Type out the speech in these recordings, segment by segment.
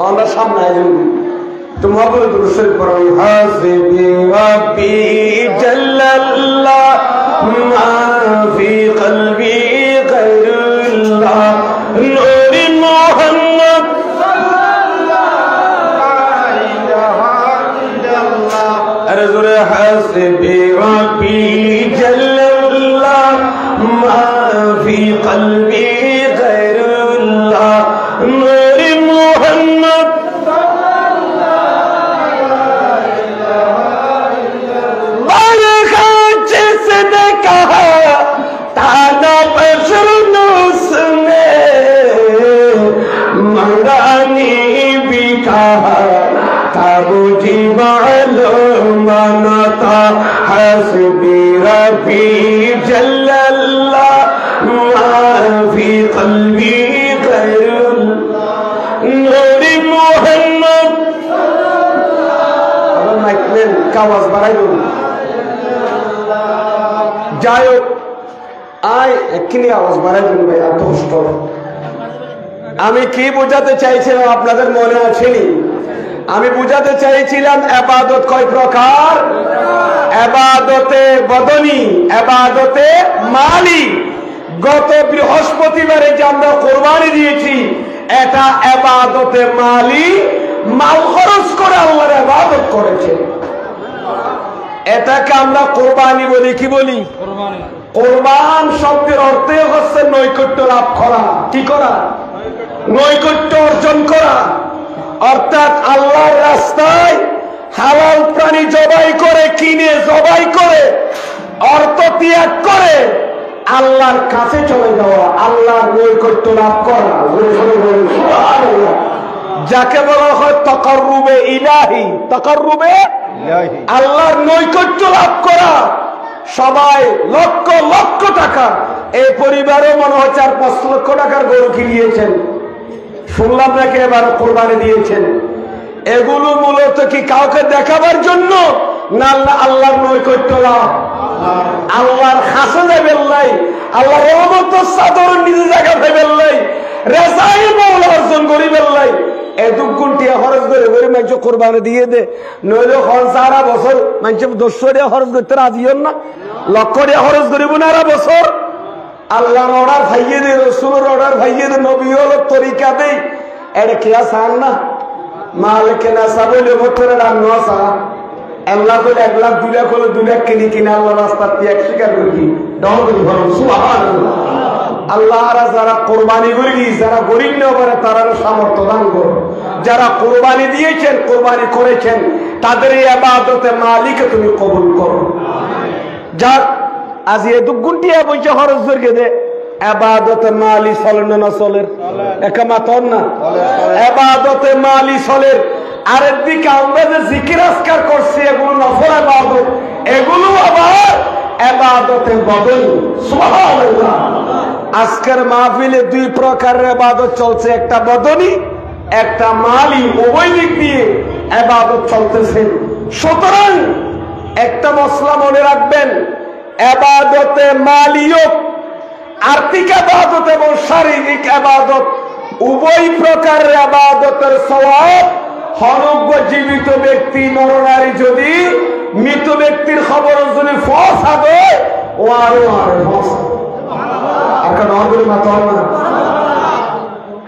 আমরা সামনে আয়োজন তোমার বলে দুরূদ পড়ো হাসবি রাব্বি জাল্লাল্লাহ মা ফি কলবি গায়রুল্লাহ নূরে মুহাম্মদ আরে জোরে হাসবি রাব্বি জাল্লাল্লাহ মা ফি কলবি গায়রুল্লাহ নূরে মুহাম্মদ जिसने कहा ताना बशर उसने मंगानी भी कहा तब जी मालूम था हस्बी रब्बी जल्लल्लाह माफी कल्बी गैरुल्लाह नूरी मोहम्मद अब माइक का आवाज बढ़ाई दो যাই হোক আয় এক্ষুনি আওয়াজ বাড়াই দিন ভাই এত কষ্ট আমি কি বোঝাতে চাইছিলাম আপনাদের মনে আছেনি আমি বুঝাতে চাইছিলাম ইবাদত কয় প্রকার ইবাদতে বদনী ইবাদতে মালি গত বৃহস্পতিবারে যে আমরা কুরবানি দিয়েছি এটা ইবাদতে মালি মাল খরচ করে আল্লাহর ইবাদত করেছে এটাকে আমরা কোরবানি বলি কি বলি কোরবান শব্দের অর্থ হচ্ছে নৈকট্য লাভ করা কি করা নৈকট্য অর্জন করা অর্থাৎ আল্লাহর রাস্তায় হালাল প্রাণী জবাই করে কিনে জবাই করে অর্থ ত্যাগ করে আল্লাহর কাছে চলে যাওয়া আল্লাহর নৈকট্য লাভ করা যাকে বলা হয় তাকাররুবে ইলাহি তাকাররুবে আল্লাহর নৈকট্য লাভ করা সবাই লক্ষ লক্ষ টাকা এই পরিবারে মনে হয় 4-5 লক্ষ টাকার গরু কিনিয়েছেন শুনলাম নাকি এবার কোরবানি দিয়েছেন এগুলো মূলত কি কাউকে দেখাবার জন্য না আল্লাহর নৈকট্য লাভ আল্লাহর কাছে যাবেন নাই আল্লাহর রহমতের চাদর নিজে জায়গা পাবেন নাই রেজাই মওলা অর্জন করিবেন নাই এই 2 গুণটিয়া খরচ করে গরিব মানুষ কোরবানি দিয়ে দে নইলে সারা বছর মানুষ 200 টাকা খরচ করতে রাজি হন না লক্ষ টাকা খরচ করিব না সারা বছর আল্লাহর অর্ডার ভাইয়ে দে রসুলের অর্ডার ভাইয়ে দে নবী হলো তরিকা দেই এটা কি আসান না মালিক না সাবলে বছরে রান্না আসা আল্লাহ বলে 1 লাখ 2 লাখ হলো 2 লাখ কিনে কিনে আল্লাহ রাস্তা ত্যাগ স্বীকার করি দাও সুবহানাল্লাহ আল্লাহ যারা কোরবানি করি যারা গরিব না পারে তারা সামর্থ্য দান করো যারা কোরবানি দিয়েছেন কোরবানি করেছেন তাদের এই ইবাদতে মালিকে তুমি কবুল করো যার আজ এই 2 গুণটিয়া বইছে খরচ করে দে ইবাদতে মালি চলে না চলের একমাত্র না ইবাদতে মালি চলের আরেক দিকে আমরা যে জিকির আজকার করছি এগুলো নফল ইবাদত এগুলো আবার ইবাদতে বদল সুবহানাল্লাহ আজকের মাহফিলে 2 প্রকারের ইবাদত চলছে একটা বদনী একটা মালি উভয় দিক দিয়ে ইবাদত চলতেছে সুতরাং একটা মসলা মনে রাখবেন ইবাদতে মালিও আর্থিক ইবাদত এবং শারীরিক ইবাদত উভয় প্রকারের ইবাদতের সওয়াব হনজ্ঞ জীবিত ব্যক্তি নরনারী যদি মৃত ব্যক্তির খবর যদি ফসা দেয় ও আরো ফসা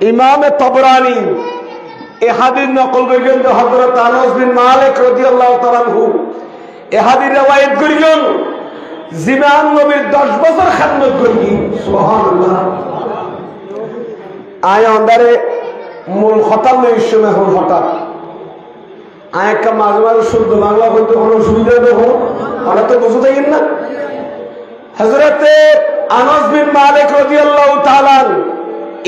ইমামে তবরানি এ হাদিস নকল করেন হযরত আনাস বিন মালিক রাদিয়াল্লাহু তাআলা আনহু এ হাদিস রওয়ায়াত করেন জিমান নবীর 10 বছর খিদমত করি সুবহানাল্লাহ আয় আন্দারে মূল খতাম লই সময় হল হঠাৎ আয় কা মাঝে মাঝে শুদ্ধ বাংলা বলতে কোনো সুবিধা দেখো ওরা তো বুঝতে গেন না হযরতে আনাস বিন মালিক রাদিয়াল্লাহু তাআলা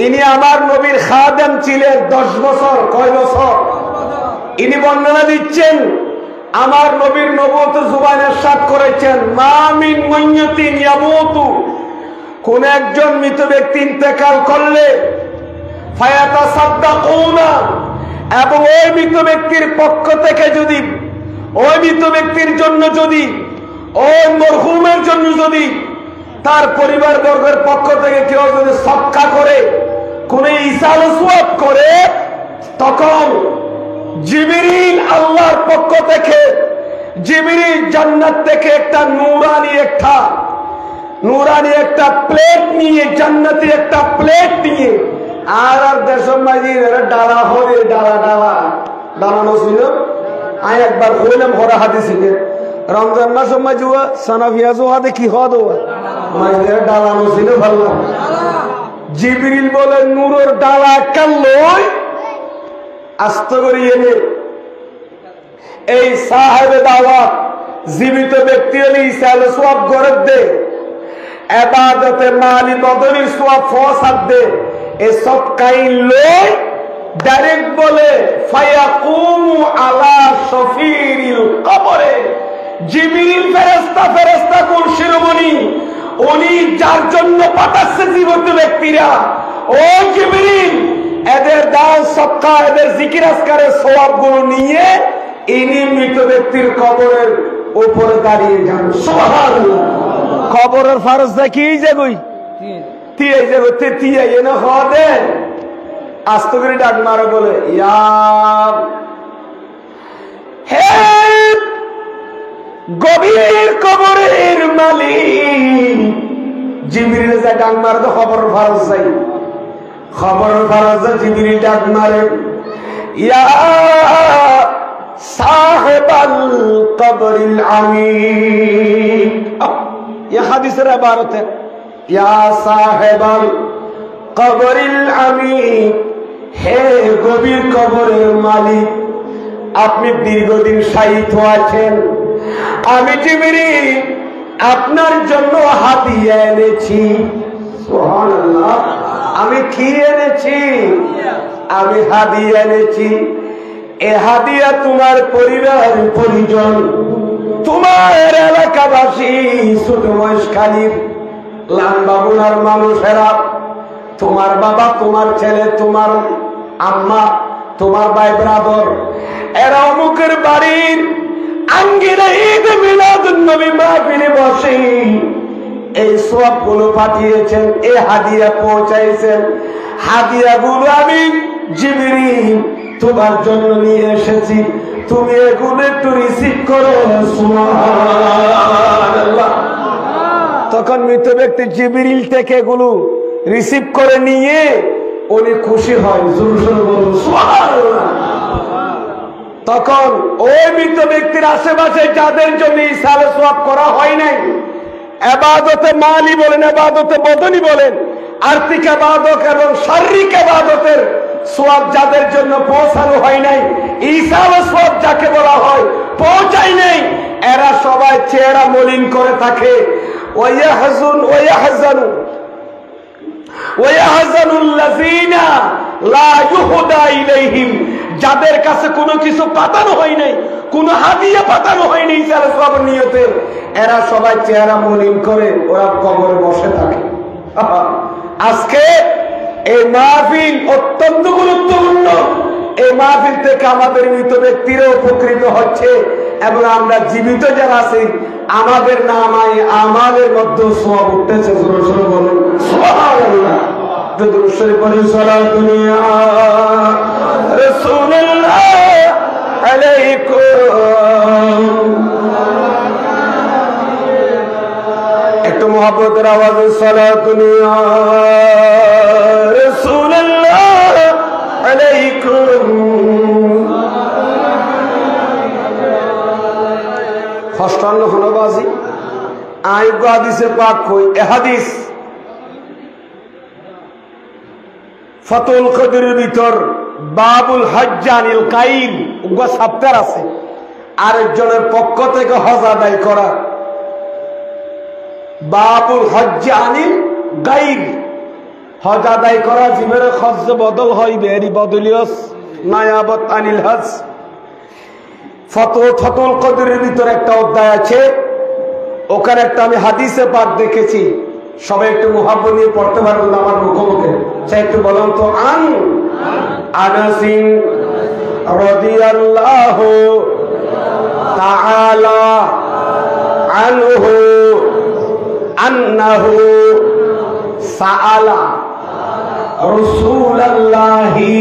ইনি আমার নবীর খাদেম ছিলেন 10 বছর কয় বছর ইনি বর্ণনা দিচ্ছেন আমার নবীর নবুয়ত জুবান ইরশাদ করেছেন মা মিন মাইয়াতিন ইয়ামুতু কোন একজন মৃত ব্যক্তি ইন্তেকাল করলে ফায়াতাসাদদাকুনা এবং ওই মৃত ব্যক্তির পক্ষ থেকে যদি ওই মৃত ব্যক্তির জন্য যদি ওই মরহুমের জন্য যদি তার পরিবার বর্গের পক্ষ থেকে কেউ যদি সদকা করে কোন ইসাল ওয়াসওয়াব করে তখন জিবরিল আল্লাহর পক্ষ থেকে, জিবরিল জান্নাত থেকে একটা নুরানি একটা প্লেট নিয়ে, জান্নাতি একটা প্লেট নিয়ে, আর দেশের মাঝে ডালা হরে ডালানো ছিল। আমি একবার হইলাম হরা হাদিস রমজান মাসের মাঝে সানা পিয়াজ হাতে কি হওয়া দেওয়া মাঝে ডালানো ছিল। ভালো জিবরিল বলে নূরের ডালা একটা লই আস্ত করি এনে এই সাহেবে দাওয়াত জীবিত ব্যক্তি হলে ইসাল সওয়াব গরব দে, ইবাদতে মালি বদলি সওয়াব ফসাদ দে, এ সব কাই লই ডাইরেক্ট বলে ফায়াকুমু আলা শফিরিল কবরে। জিবরিল ফেরেশতা কোন শিরোমণি, উনি যার জন্য পাঠাচ্ছে জীবিত ব্যক্তিরা, ও জিবরিল এদের দান সদকা এদের জিকির আজকারের সওয়াবগুলো নিয়ে ইনি মৃত ব্যক্তির কবরের উপরে দাঁড়িয়ে যান। সুবহানাল্লাহ। কবরের ফারজ দেখি যাগই তিয়ে যাবে তিয়ে এনে হওয়া দেন আস্ত করে ডাক মারে বলে ইয়া হে গভীর কবরের মালিক। জিবরিল যা ডাক মারে তো খবর ফারজ চাই, খবর ফারজ জিবরিল ডাক মারে ইয়া সাহেবাল কবরিল আমিন। ইয়া হাদিসের ইবারত है ইয়া সাহেবাল কবরিল আমিন, হে গভীর কবরের মালিক, আপনি দীর্ঘদিন শায়িত আছেন, আমি জিবরিল আপনার জন্য হাদিয়া এনেছি। সুবহানাল্লাহ। আমি কি এনেছি? আমি হাদিয়া এনেছি। এ হাদিয়া তোমার পরিবার পরিজন, তোমার এলাকাবাসী, ছোট মহেশখালীর লামবাবুনার মানুষেরা, তোমার বাবা, তোমার ছেলে, তোমার আম্মা, তোমার ভাই ব্রাদর, এরা অমুকের বাড়ির আঙ্গিনা ঈদ মিলাদুন নবী মাহফিলে বসে এই সওয়াবগুলো পাঠিয়েছেন, এই হাদিয়া পৌঁছাইছেন। হাদিয়াগুলো আমি জিবরিল তোমার জন্য নিয়ে এসেছি, তুমি এগুলো একটু রিসিভ করো। সুবহানাল্লাহ। তখন মৃত ব্যক্তি জিবরিল থেকে এগুলো রিসিভ করে নিয়ে উনি খুশি হয়। সুবহানাল্লাহ। তখন ওই মৃত ব্যক্তির আশেপাশে যাদের জন্য ইসালে সওয়াব করা হয় নাই, ইবাদতে মালি বলেন, ইবাদতে বদনি বলেন, আর্থিক ইবাদত এবং শারীরিক ইবাদতের সওয়াব যাদের জন্য পৌঁছানো হয় নাই, ইসালে সওয়াব যাকে বলা হয় পৌঁছায় নাই, এরা সবাই চেহারা মলিন করে থাকে। ওয়াহজানুল্লাযিনা লা ইউহদা ইলাইহিম, যাদের কাছে কোনো কিছু পাঠানো হয় নাই, কোনো হাদিয়া পাঠানো হয়নি ইসালে সওয়াবের নিয়তে, এরা সবাই চেহারা মলিন করে ওরা কবরে বসে থাকে। আজকে এই মাহফিল অত্যন্ত গুরুত্বপূর্ণ। এই মাহফিল থেকে আমাদের মৃত ব্যক্তিরা উপকৃত হচ্ছে এবং আমরা জীবিত যারা আছি আমাদের নামায় আমাদের মধ্যে সওয়াব উঠতেছে। বলুন সুবহানাল্লাহ। দুরূদ শরীফ পড়ি সালাতুন ইয়া রাসূলুল্লাহ আলাইকুম। একটু মুহাব্বতের আওয়াজে সালাতুন ইয়া রাসূলুল্লাহ আলাইকুম। ষষ্ঠান্ন হনবাজি আইব হাদিসে পাক কই এ হাদিস ফাতুল কদরের ভিতর বাবুল হজ্জানিল কাইন উগা সাপ্তার আছে, আরেকজনের পক্ষ থেকে হজ আদায় করা। বাবুল হজ্জানিল গাইব, হজ আদায় করা জীবের খরচ বদল হয় বেরি বদলিয়স নায়াবত আনিল হজ। ফাতুল কদরের ভিতর একটা অধ্যায় আছে, ওখানে একটা আমি হাদিসে পাক দেখেছি, সবাই একটু মুহাব্বত নিয়ে পড়তে পারবেন আমার মুখে। চাই একটু বলুন তো। আনাসিন রাদিয়াল্লাহু তাআলা আনহু আন্নাহু সাআলা রাসূলুল্লাহি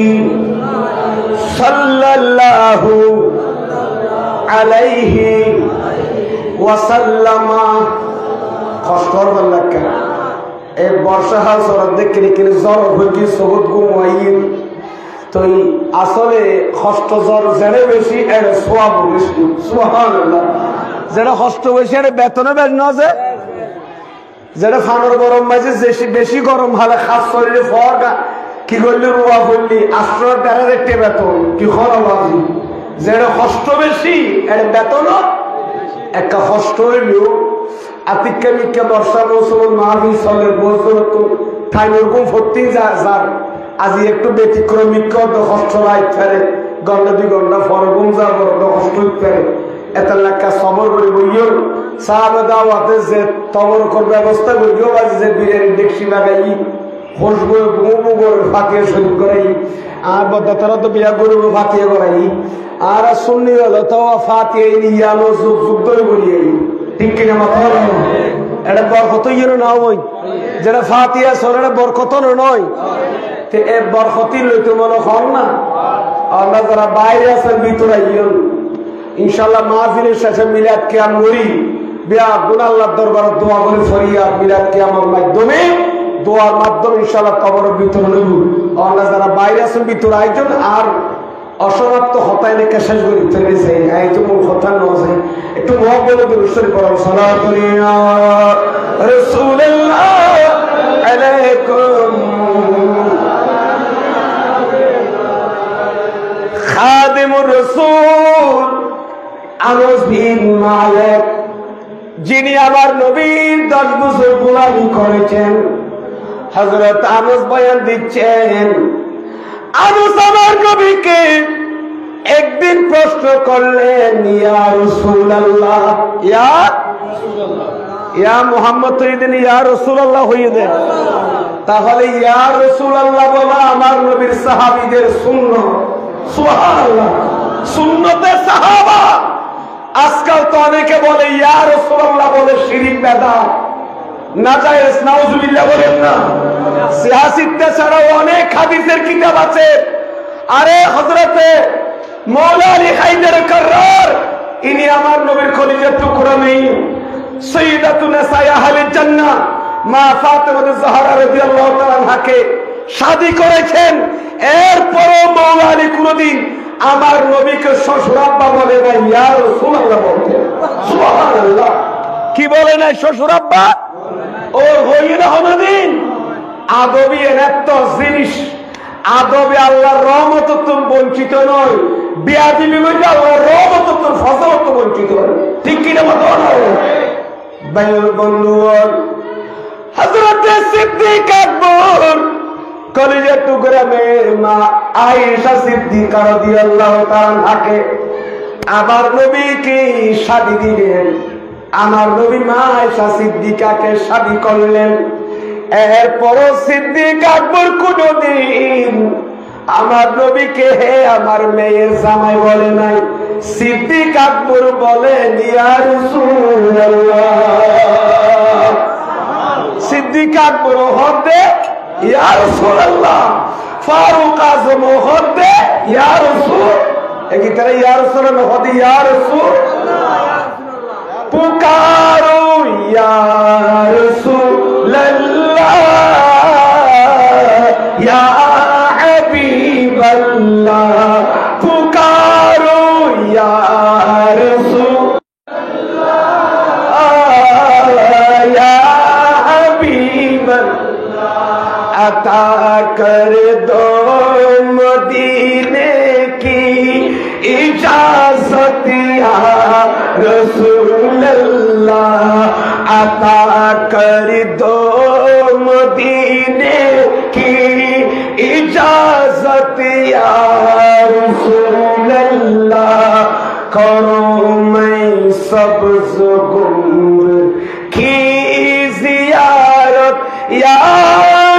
সাল্লাল্লাহু আলাইহি ওয়াসাল্লাম। কষ্ট করবেন না কেন? এই বর্ষা হাল সরদ দেখে কিনে জ্বর হইকি সবুজ ঘুমাইন তো আসলে কষ্ট জ্বর জেনে বেশি এর সোয়াব বেশি। সুবহানাল্লাহ। যেটা কষ্ট বেশি এর বেতনে বেশ না যে যেটা ফানোর গরম মাঝে বেশি গরম হলে খাস শরীরে ফরগা কি করলি রুয়া করলি আশ্রয় দ্বারা দেখতে বেতন কি খরবাজি যেটা কষ্ট বেশি এর বেতন একটা কষ্ট হইলেও আতিক্কা মিক্কা বর্ষা মৌসুম মাহফিল চলে বছর তো ঠাই ওরকম ভর্তি যার আজি একটু ব্যতিক্রমিক কষ্ট রাইত ফেরে ঘন্টা 2 ঘন্টা পরে ঘুম যা বড় কষ্ট ফেরে এত লেখা সবর করে বইও সাহাবে দাওয়াতে যে তবর কর ব্যবস্থা করিও বাজি যে বিরিয়ানি দেখছি লাগাই খুশবু ঘুমু করে ফাঁকিয়ে শুরু করাই আর বদাতারা তো বিয়া গরু ফাঁকিয়ে করাই আর সুন্নি হলো তো ফাতিয়ে ইয়ানো যুগ যুগ ধরে বলিয়াই ঠিক কিনা মাথা এটা বরকত ইয়ে না ওই যেটা ফাতিয়া সরে বরকত নয় এ বরকতি লইতে মনে হন না আমরা যারা বাইরে আছেন ভিতরে ইয়ন ইনশাল্লাহ মাহফিলের শেষে মিলাদ কিয়াম করি বিয়া গুণ আল্লাহর দরবারে দোয়া করে ফরিয়া মিলাদ কিয়ামের মাধ্যমে দোয়ার মাধ্যমে ইনশাল্লাহ কবরের ভিতরে লইব। আমরা যারা বাইরে আছেন ভিতরে আয়োজন আর অসমাপ্ত হতায় লেখা শেষ করে ফেলেছে এই যে মূল কথা নয় একটু মহব্বত দুরূদ পড়ো সালাতু ইয়া রাসূলুল্লাহ আলাইকুম খাদিমুর রাসূল আনাস বিন মালিক যিনি আমার নবীর 10 বছর গোলামি করেছেন হযরত আনাস বয়ান দিচ্ছেন আনাস আমার নবীকে একদিন প্রশ্ন করলেন ইয়া রাসূলুল্লাহ ইয়া মুহাম্মদ তৈদিন ইয়া রাসূলুল্লাহ হইয়ে দেন তাহলে ইয়া রাসূলুল্লাহ বলা আমার নবীর সাহাবীদের সুন্নাত। সুবহানাল্লাহ। সুন্নতে সাহাবা। আজকাল তো অনেকে বলে ইয়া রাসূলুল্লাহ বলে শিরক বেদাত নাজায়েজ নাউজুবিল্লাহ বলেন না সিয়াসিতে ছাড়াও অনেক হাদিসের কিতাব আছে। আরে হযরতে মওলা আলী হায়দার কাররার ইনি আমার নবীর খলিজার টুকরা নেই সাইয়্যিদাতুন নিসায়ে আহলিল জান্নাহ মা ফাতেমা জাহরা রাদিয়াল্লাহু তাআলা আনহাকে শাদী করেছেন। এরপরও মওলা আলী কোনদিন আমার নবীকে শ্বশুর আব্বা বলে না ইয়া রাসূলুল্লাহ বলেন। সুবহানাল্লাহ। কি বলে না শ্বশুর আব্বা ও হইয়ে না কোনদিন আদবি এত জিনিস আদবে আল্লাহর রহমত তুমি বঞ্চিত নয় বিয়াদিবি হইলে আল্লাহর রহমত তুমি ফজলত বঞ্চিত হয় ঠিক কি না মতো নয় ভাইয়ের বন্ধু হযরত সিদ্দিক আকবর কলিজার টুকরা মেয়ে মা আয়েশা সিদ্দিকা রাদিয়াল্লাহু তাআলা আনহাকে আমার নবীকে শাদী দিলেন। আমার নবী মা আয়েশা সিদ্দিকাকে শাদী করলেন। এরপরও সিদ্দিক আকবর কোনদিন আমার নবীকে হে আমার মেয়ের জামাই বলে নাই। সিদ্দিক আকবর বলেন ইয়া রাসূলুল্লাহ। সিদ্দিক আকবর হদে ইয়া রাসূলুল্লাহ ফারুক আজম হদে ইয়া রাসূল একই तरह ইয়া রাসূলুল্লাহ হদে ইয়া রাসূল পুকারো ইয়া রাসূলুল্লাহ ইয়া হাবিবাল্লাহ পুকারো ইয়া রাসূলুল্লাহ ইয়া হাবিবাল্লাহ আতা কর দো মদিনে কি इजाजत या रसूलल्लाह अता कर दो मदीने की इजाजत या रसूलल्लाह करो मैं सब्ज़ गुंबद की जियारत या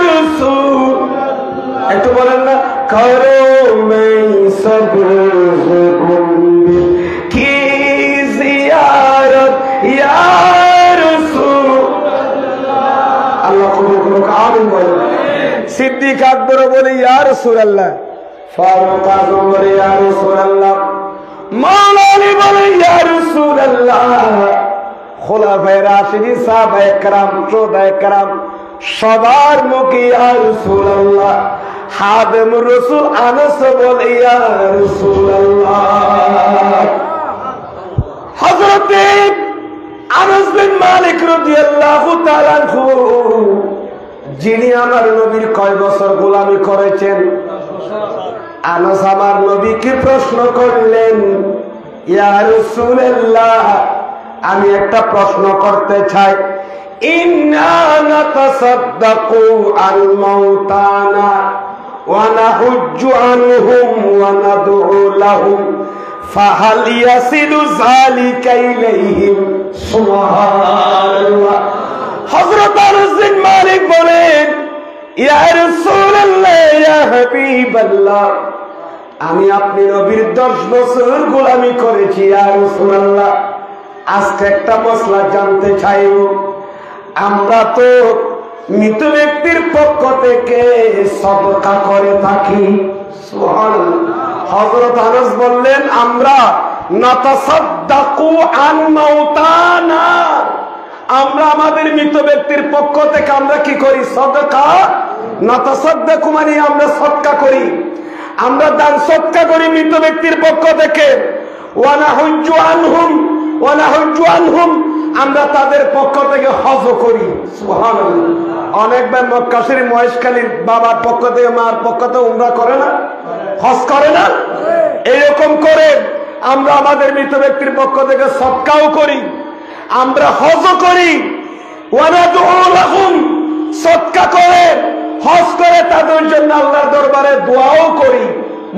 रसूलल्लाह एक तो बोलें ना करो मैं सब्ज़ गुंबद की जियारत या रसूलल्लाह अल्लाह कबूल करो आमीन बोलो। सिद्दीक আকবর বলে ইয়া রাসূলুল্লাহ ফারুক আযম বলে ইয়া রাসূলুল্লাহ, মাওলা আলী বলে ইয়া রাসূলুল্লাহ, খুলাফায়ে রাশিদিন, সাহাবায়ে কেরাম, শুহাদায়ে কেরাম সবার মুখে ইয়া রাসূলুল্লাহ। খাদেমুর রাসূল আনাস বলে ইয়া রাসূলুল্লাহ। হযরত আনাস বিন মালিক রাদিয়াল্লাহু তাআলা আনহু, যিনি আমার নবীর কয় বছর গোলামি করেছেন, আনাস আমার নবীকে প্রশ্ন করলেন, ইয়া রাসূলুল্লাহ, আমি একটা প্রশ্ন করতে চাই। ইন্না নাতাসাদদাকু আল মাউতানা ওয়া নাহুজ্জু আনহুম ওয়া নাদউ লাহুম ফাহাল ইয়াসিলু যালিকা ইলাইহিম? সুবহানাল্লাহ। হযরত আনাস বিন মালিক বলেন, ইয়া রাসূলুল্লাহ, ইয়া হাবিবাল্লাহ, আমি আপনি নবীর 10 বছর গোলামি করেছি ইয়া রাসূলুল্লাহ। আজকে একটা মসলা জানতে চাই, আমরা তো মৃত ব্যক্তির পক্ষ থেকে সদকা করে থাকি। সুবহানাল্লাহ। হযরত আনাস বললেন, আমরা নাতাসাদদাকু আন মাউতানা, আমরা আমাদের মৃত ব্যক্তির পক্ষ থেকে আমরা কি করি? সদকা। নাতাসাদদাকু মানে আমরা সদকা করি, আমরা দান সদকা করি মৃত ব্যক্তির পক্ষ থেকে। ওয়া নাহুজ্জু আনহুম ওয়া নাহুজ্জু আনহুম, আমরা তাদের পক্ষ থেকে হজ করি। সুবহানাল্লাহ। অনেকবার মক্কা শরীফ মহেশখালীর বাবার পক্ষ থেকে, মার পক্ষ থেকে উমরা করে না, হজ করে না? এইরকম করে আমরা আমাদের মৃত ব্যক্তির পক্ষ থেকে সদকাও করি, আমরা হজও করি। ওয়া নাদউ লাহুম, সদকা করে হজ করে তাদের জন্য আল্লাহর দরবারে দোয়াও করি।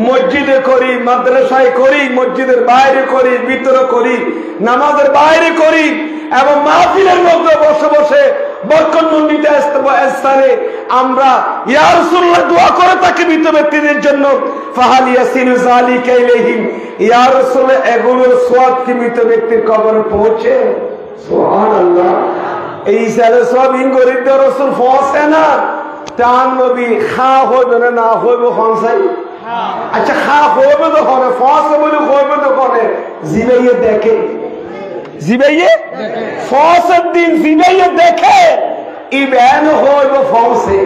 মসজিদে করি, মাদ্রাসায় করি, মসজিদের বাইরে করি, ভিতরে করি, নামাজের বাইরে করি, এবং মাহফিলের মধ্যে বসে বসে বরকতমণ্ডিত স্থানে আমরা ইয়া রাসূলুল্লাহ দোয়া করে থাকি মৃত ব্যক্তিদের জন্য। ফাহাল ইয়াসিলু যালিকা ইলাইহিম, ইয়া রাসূলুল্লাহ, এগুলোর সওয়াব কি মৃত ব্যক্তির কবরে পৌঁছে? সুবহানাল্লাহ। এই সালে সব ইনগরিদ রাসূল পৌঁছে না, তার নবী খা হইবে না, না হইবে হনসাই। আচ্ছা, খা হইবে তো হনে, পৌঁছে বলে হইবে তো হনে, জিবাইয়ে দেখে, জিবাইয়ে পৌঁছের দিন জিবাইয়ে দেখে ইবেন হইবে পৌঁছে।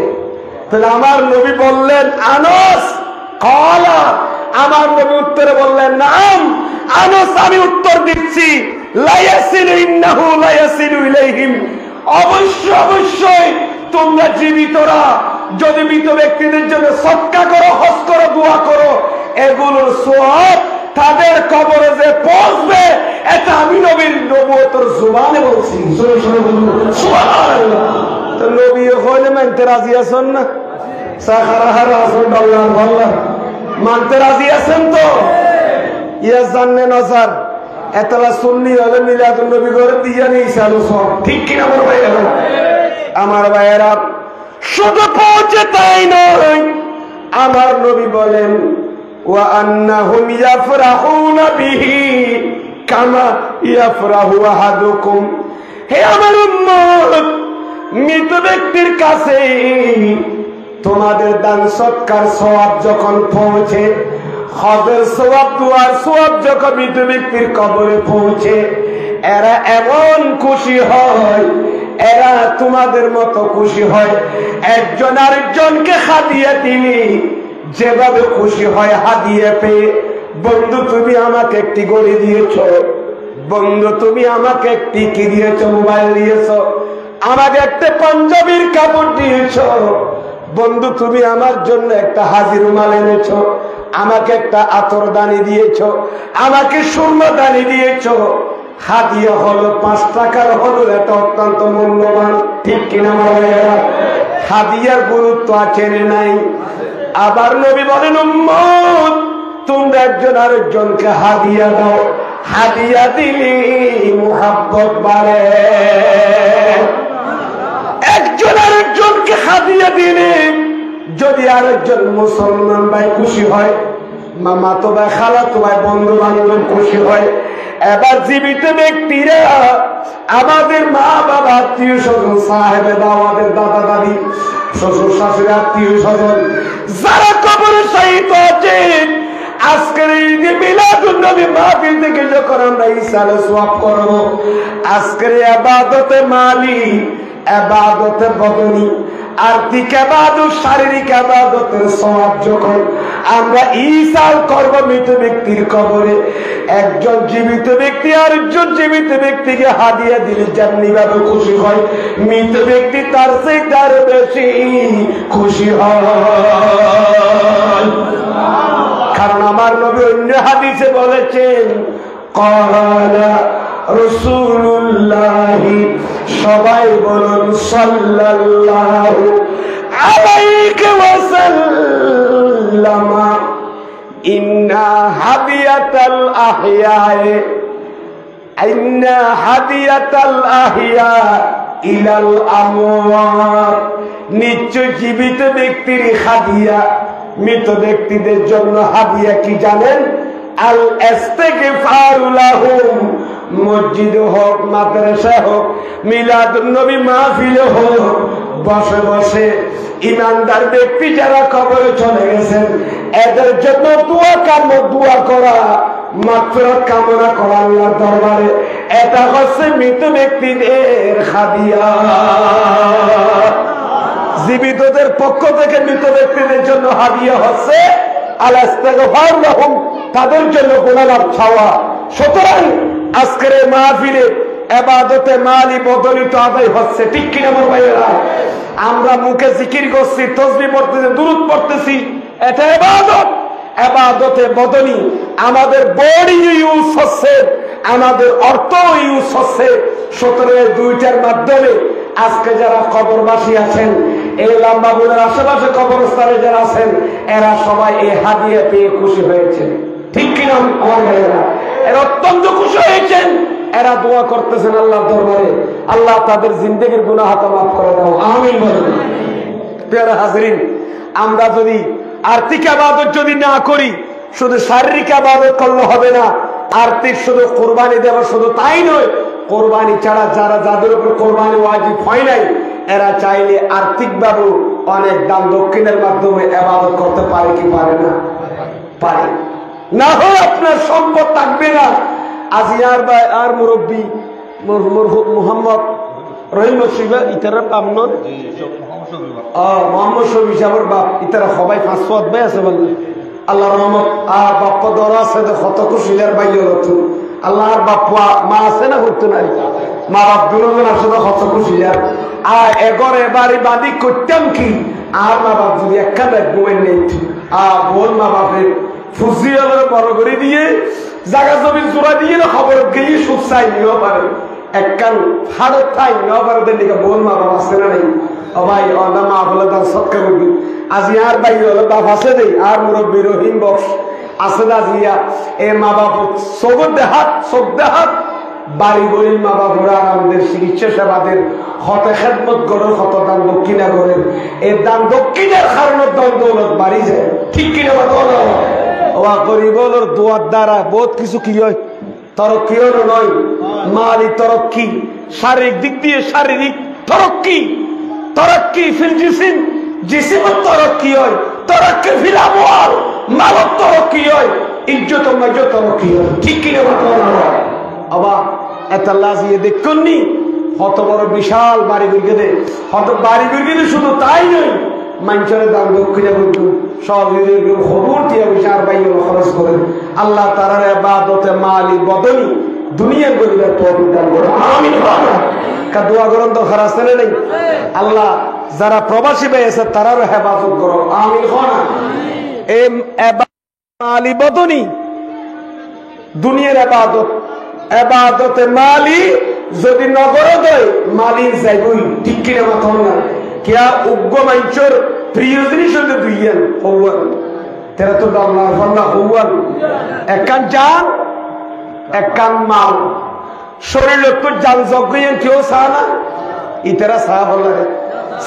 তাহলে আমার নবী বললেন, আনাস কালা, আমার নবী উত্তরে বললেন, নাম আনাস, আমি উত্তর দিচ্ছি, লা ইয়াসিলু, ইন্নাহু লা ইয়াসিলু ইলাইহিম, অবশ্যই অবশ্যই তোমরা জীবিতরা যদি মৃত ব্যক্তিদের জন্য সদকা করো, হজ করো, দোয়া করো, এগুলোর সওয়াব তাদের কবরে যে পৌঁছবে, এটা আমি নবীর নবুয়তের জবানে বলছি। সুবহানাল্লাহ। তো নবী হইলে মানতে রাজি আছেন না? সাহারা রাসূলুল্লাহ বললেন, মানতে রাজি আছেন তো? ইয়া জান্নে নজর এতলা সুন্নি হলে মিলাদুন নবী করে দিয়া নেই চালু সব, ঠিক কি না? আমার ভাইয়েরা, আমার ভাইয়েরা, শুধু পৌঁছে তাই নয়, আমার নবী বলেন, ওয়া আন্নাহুম ইয়াফরাহুনা বিহি কামা ইয়াফরাহু আহাদুকুম, হে আমার উম্মত, মৃত ব্যক্তির কাছে তোমাদের দান সৎকার সওয়াব যখন পৌঁছে, হজের সওয়াব, দুয়ার সওয়াব যখন মৃত ব্যক্তির কবরে পৌঁছে, এরা এমন খুশি হয়, এরা তোমাদের মতো খুশি হয় একজন আরেকজনকে হাদিয়া দিলি যেভাবে খুশি হয় হাদিয়া পেয়ে। বন্ধু, তুমি আমাকে একটি গড়ি দিয়েছ, বন্ধু তুমি আমাকে একটি কি দিয়েছ? মোবাইল দিয়েছ, আমাকে একটা পাঞ্জাবির কাপড় দিয়েছ, বন্ধু তুমি আমার জন্য একটা হাজির রুমাল এনেছ, আমাকে একটা আতর দানি দিয়েছ, আমাকে সুরমা দানি দিয়েছ। হাদিয়া হলো 5 টাকার হলো, এটা অত্যন্ত মূল্যবান, ঠিক কিনা? হাদিয়ার গুরুত্ব আছে নাই? আবার নবী বলেন, উম্মত তোমরা একজন আরেকজনকে হাদিয়া দাও, হাদিয়া দিলি মুহাব্বত বাড়ে। একজন আরেকজনকে হাদিয়া দিলে যদি আরেকজন মুসলমান ভাই খুশি হয়, মামা তো ভাই, খালা তো ভাই, বন্ধু বান্ধব খুশি হয়, এবার জীবিত ব্যক্তিরা আমাদের মা বাবা আত্মীয় স্বজন সাহেবে আমাদের দাদা দাদি শ্বশুর শাশুড়ি আত্মীয় স্বজন যারা কবরে শহীদ আছেন আজকের এই যে মিলাদুন নবী মাহফিল থেকে যখন আমরা ইসালে সওয়াব করব আজকের ইবাদতে মালি ইবাদতে বদনি আর্থিক ইবাদত শারীরিক ইবাদতের সওয়াব যখন আমরা ইসাল করব মৃত ব্যক্তির কবরে একজন জীবিত ব্যক্তি আরেকজন জীবিত ব্যক্তিকে হাদিয়া দিলে যেমনি ভাবে খুশি হয় মৃত ব্যক্তি তার চেয়ে আরো বেশি খুশি হয় কারণ আমার নবী অন্য হাদিসে বলেছেন ক্বালা রাসূলুল্লাহ সবাই বলুন সাল্লাল্লাহু আলাইহি ওয়াসাল্লাম ইন্না হাদিয়াতাল আহইয়া ইলাল আমওয়াত নিশ্চয় জীবিত ব্যক্তির হাদিয়া মৃত ব্যক্তিদের জন্য হাদিয়া কি জানেন আল ইস্তিগফারু লাহুম মসজিদ হোক মাদ্রাসা হোক মিলাদুন নবী মাহফিল হোক বসে বসে ইমানদার ব্যক্তি যারা কবরে চলে গেছেন এদের জন্য দোয়া করা মাগফিরাত কামনা করা আল্লাহর দরবারে এটা হচ্ছে মৃত ব্যক্তিদের হাদিয়া জীবিতদের পক্ষ থেকে মৃত ব্যক্তিদের জন্য হাদিয়া হচ্ছে আল ইস্তিগফার লাহুম তাদের জন্য গুনাহ মাফ চাওয়া সুতরাং আজকের এই মাহফিলে ইবাদতে মালি বদলি তো আদায় হচ্ছে ঠিক কিনা আমার ভাইয়েরা আমরা মুখে জিকির করছি তাসবিহ পড়তেছি দুরূদ পড়তেছি এটা ইবাদত ইবাদতে বদনি আমাদের বডি ইউজ হচ্ছে আমাদের অর্থ ইউজ হচ্ছে সুতরাং দুইটার মাধ্যমে আজকে যারা কবরবাসী আছেন এই লম্বাগুলোর আশেপাশে কবরস্থানে যারা আছেন এরা সবাই এই হাদিয়া পেয়ে খুশি হয়েছে ঠিক কিনা আমার ভাইয়েরা এরা অত্যন্ত খুশি হয়েছেন এরা দোয়া করতেছেন আল্লাহর দরবারে আল্লাহ তাদের জিন্দেগির গুনাহ মাফ করে দাও আমিন বলুন প্রিয় হাজরিন আমরা যদি আর্থিক ইবাদত যদি না করি শুধু শারীরিক ইবাদত করলে হবে না আর্থিক শুধু কুরবানি দেব শুধু তাই নয় কুরবানি ছাড়া যারা যাদের উপর কুরবানি ওয়াজিব হয় নাই এরা চাইলে আর্থিকভাবে অনেক দান দক্ষিণের মাধ্যমে ইবাদত করতে পারে কি পারে না পারে না হয় আপনার সম্পদ থাকবে না আজিয়ার ভাই আর মুরব্বী মোহাম্মদ রহিম শিবা ইতারা পামন মোহাম্মদ শফি সাহেবের বাপ ইতারা সবাই 500 ভাই আছে বলে আল্লাহ রহমত আর বাপ্পা দরা আছে কত খুশিলার বাইরে হতো আল্লাহর বাপ্পা মা আছে না করতো না মা বাপ দুজন আসলে কত খুশিলার আর এগরে বাড়ি বাদি করতাম কি আর মা বাপ যদি একখানে বই নেই আর বোন মা বাপের ফুসিয়ে বড় করে দিয়ে জায়গা জমিন জোড়া দিয়ে না খবর গিয়ে সুখ চাই নিও পারে একখান হাড়ের ঠাই নেওয়া পারে দিকে বোন মা বাপ আছে না নেই ও ভাই অনা মা বলে তার সৎকা করবি আজি আর ভাই হলো বাপ আছে দেই আর মুরব্বী রহিম বক্স আছে না জিয়া এ মা বাপ সবর দেহাত সব দেহাত বাড়ি গরিব মা বাপুরা আমাদের চিকিৎসা সেবাদের হতে খেদমত করেন হত দান দক্ষিণা করেন এই দান দক্ষিণার কারণে দল দৌলত বাড়ি যায় ঠিক কিনা ওয়া গরিবর দোয়ার দ্বারা বহুত কিছু কি হয় তরক্কিও নয় মালি তরক্কি শারীরিক দিক দিয়ে শারীরিক তরক্কি ফিল জিসিম জিসিমের তরক্কি হয় তরক্কি ফিল আমওয়াল মালত তরক্কি হয় ইজ্জত মাইজত তরক্কি হয় ঠিক কিনা আবার এত লাজিয়ে দেখুননি কত বড় বিশাল বাড়ি বিরগেদে হত বাড়ি বিরগেদে শুধু তাই নয় মানুষের দাম দক্ষিণে করতো সব খবর দিয়ে বিচার বাইরে খরচ করেন আল্লাহ তাআলার ইবাদতে মালি বদনি দুনিয়ার গরিবের তৌফিক দান করুন আমিন কা দোয়া করুন তো খারাপ আছে নেই আল্লাহ যারা প্রবাসী হয়েছে তারারও হেফাজত করো আমিন খানা এই মালি বদনি দুনিয়ার ইবাদত ইবাদতে মালি যদি নগর দেয় মালি যাইবই ঠিক কিনা কথা না কিয়া উগ্র মাইচর প্রিয় জিনিস হতে দুইয়ান হওয়ান তেরা তো আল্লাহ আল্লাহ হওয়ান একান জান একান মাল শরীর তো জান জগইন কেউ সানা ইতারা সাহাব আল্লাহ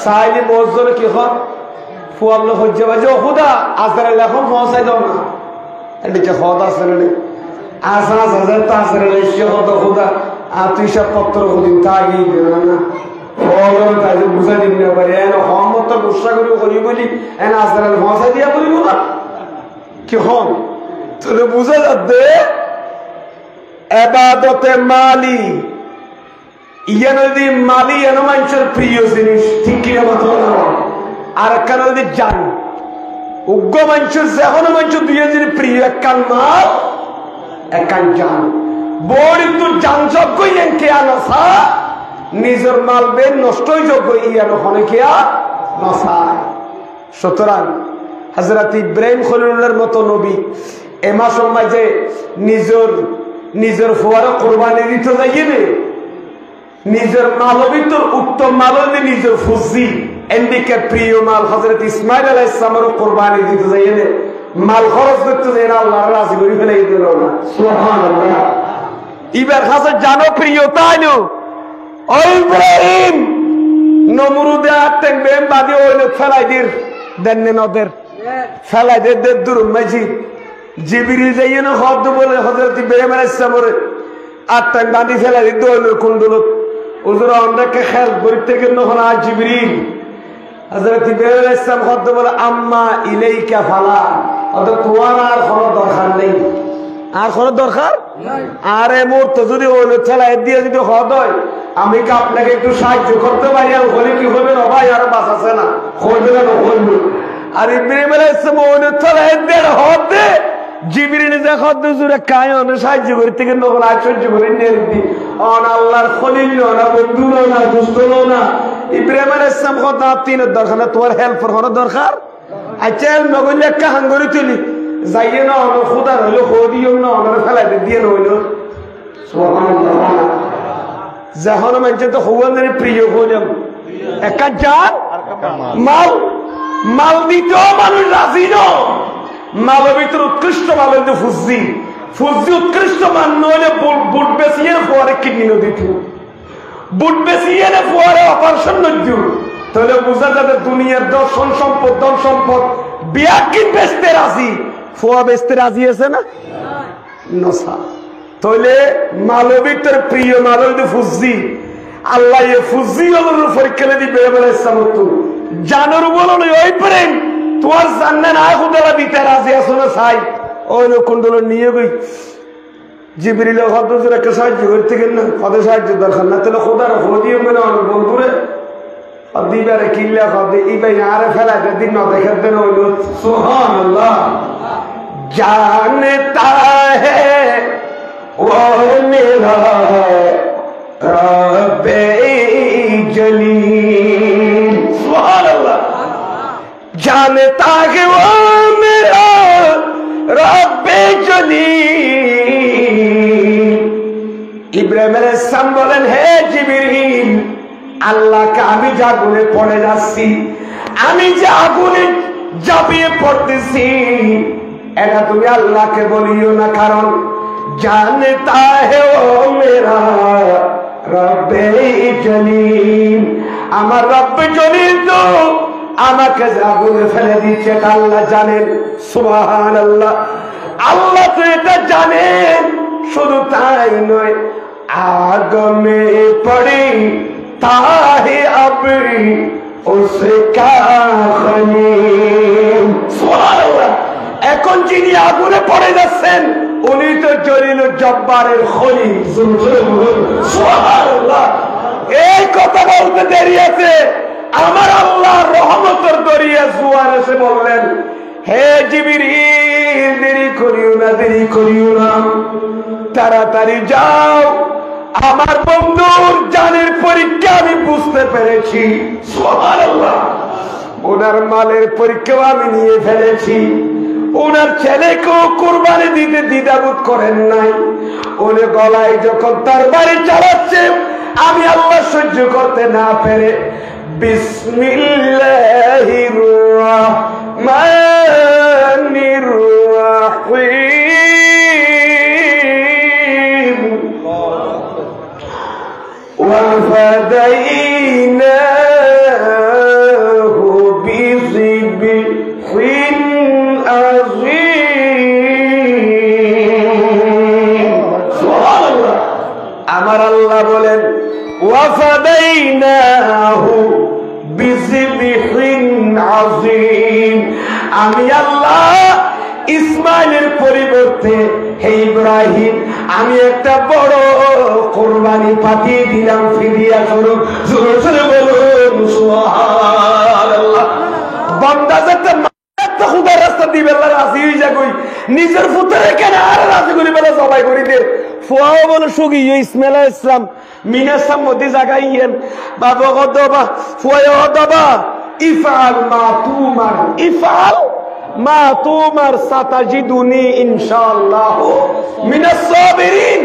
সাইলি মজদুর কি হন ফুয়াল্লাহ হজ্জে বাজে খোদা আজরা লেখন পৌঁছাই দাও না এদিকে খোদা আছে না খোদা আর তুই সব পত্র কদিন তাগি না বুঝাই দিন না পারি হমত গুসা করে করি বলি আজরাল ভাষা দিয়া বলিব না কি হন তোরে বুঝা যাচ্ছে এবাদতে মালি ইয়া যদি মালি এন মানুষের প্রিয় জিনিস ঠিক কিনা মতো আর একখান যদি জান উগ্র মানুষের যেকোনো মানুষের দুই জিনিস প্রিয় একখান মাল একখান জান বড় একটু জান যোগ্য কে আনসা নিজের মাল বের নষ্টই যোগ্য ইয়ার ওখানে কেয়া নসায় সুতরাং হযরত ইব্রাহিম খলিলুল্লাহর মতো নবী এমা সময় যে নিজের ফুয়ারে কোরবানি দিতে যাইবে নিজের মাল ভিতর উত্তম মাল হইলে নিজের ফুজি এদিকে প্রিয় মাল হযরত ইসমাইল আলাইহিস সালামের কোরবানি দিতে যাইবে মাল খরচ করতে যাই না আল্লাহ রাজি করে ফেলাই দিল না সুবহানাল্লাহ ইবার কাছে জানো প্রিয় তাইলো ও ইব্রাহিম নমরুদে আতেনবে বাদে ওইলে ফেলাই দির দেননে নদের ফেলাই দে দে দূর মাঝি জিবরিল যাইনো হদ বলে হযরত ইব্রাহিম আলাইহিস সালামের আতেন বাঁধি ফেলাই দিত ওইলে কুণ্ডলত ওজরা অনেকে খেল করতে গেল হলো জিবরিল হযরত ইব্রাহিম আলাইহিস সালাম হদ বলে আম্মা ইলাইকা ফালা অত তোমার আর কোনো দরকার নেই আর কোনো দরকার নাই আরে মোর তো যদি ওইলে ফেলাই দিয়ে যদি হদ হয় আমি কি আপনাকে একটু সাহায্য করতে পারি আর বলে কি হবে না ভাই আর বাস আছে না করবে না করবে আর ইব্রাহিম আলাইহিস সালাম ওনে ফেলাই দিয়ে হদ দে জিবরিল যে হদ জুরে কায় ওনে সাহায্য করতে গেল না আশ্চর্য করে নিয়ে দি অন আল্লাহর খলিল না বন্ধু না দুষ্ট না ইব্রাহিম আলাইহিস সালাম হদ তিনের দরকার না তোমার হেল্পার হওয়ার দরকার আচ্ছা নগলে একটা হাঙ্গরি তুলি যাইয়ে না অন খোদার হলো খদিও না অনরে ফেলাই দিয়ে না হইলো সুবহানাল্লাহ যখন মানুষের তো হওয়ার প্রিয় হলাম একটা জান মাল মাল দিতেও মানুষ রাজি ন মালের ভিতরে উৎকৃষ্ট মাল হইতে ফুজি ফুজি উৎকৃষ্ট মান নইলে বুট বেশিয়ে পরে কিডনি দিত বুট বেশিয়ে পরে অপারেশন নদী তাহলে বোঝা যাবে দুনিয়ার দর্শন সম্পদ ধন সম্পদ বিয়া কি বেচতে রাজি ফোয়া বেচতে রাজি আছে না নসা তাহলে মালের ভিতরে প্রিয় মাল হইতে ফুজি আল্লাহ ফুজি পরীক্ষা দিবে জানোর বলো ওই প্রেম তোমার জান্নাত না খুদালা দিতে রাজি আছো না চাই ওই কুণ্ডল নিয়ে গই জিবরিল হযরত একটা সাহায্য করতে গেলেন কত সাহায্য দরকার না তাহলে খোদার খদিও মানে বন্ধুরে দিবারে কিল্লা খদে ইবাই আরে ফেলা দিন না দেখার দেন হইল সুবহানাল্লাহ জানতা হ্যায় वो मेरा रब्बे जलील सुभान अल्लाह जानता है वो मेरा रब्बे जलील इब्राहिम अलैहिस सलाम बोलेन हे जिबरील আল্লাহকে আমি যে আগুনে পড়ে যাচ্ছি আমি যে আগুনে ঝাঁপিয়ে পড়তেছি এটা তুমি আল্লাহকে বলিও না কারণ जानता है वो मेरा रब्बे जलील আমার রব্বে জলিল তো আমাকে আগুনে ফেলে দিচ্ছে আল্লাহ জানেন সুবহানাল্লাহ আল্লাহ তো এটা জানেন শুধু তাই নয় आग में पड़ी ताहे अबरी उसका खलील सुबहानाल्लाह এখন যিনি আগুনে পড়ে যাচ্ছেন উনি তো জলিল জব্বারের খলিল সুবহানাল্লাহ এই কথা বলতে দেরি আছে আমার আল্লাহ রহমতের দরিয়া জোয়ার এসে বললেন হে জিবরিল দেরি করিও না তাড়াতাড়ি যাও আমার বন্ধুর জানের পরীক্ষা আমি বুঝতে পেরেছি সুবহানাল্লাহ ওনার মালের পরীক্ষা আমি নিয়ে ফেলেছি ওনার ছেলেকেও কুরবানি দিতে দ্বিধাবোধ করেন নাই উনি গলায় যখন তার বাড়ি চালাচ্ছে আমি আল্লাহ সহ্য করতে না পেরে বিসমিল্লাহির রহমানির রহিম ওয়া ফাদাইনাহু বিযিবহিন আযীম এবার আল্লাহ বলেন ওয়াফাদাইনাহু বিযিবহিন আযীম, আমি আল্লাহ ইসমাইলের পরিবর্তে হে ইব্রাহিম আমি একটা বড় কুরবানি পাঠিয়ে দিলাম ফিরিয়া স্বরূপ। জোরে জোরে বলুন সুবহানাল্লাহ। বান্দা যেতে খুদার রাস্তা দিবে রাজি হয়ে যা কই নিজের পুত্রের কেন আর রাজি করি বেলা সবাই করি দে ফুয়াও বলে সুগি ইসমাইল আলাইহিস সালাম মিনাসাম মধ্যে জাগাইয়েন বাবা গদবা ফুয়াও গদবা ইফআল মা তুমার, ইফআল মা তুমার সাতাজিদুনি ইনশাআল্লাহ মিনাস সাবিরিন।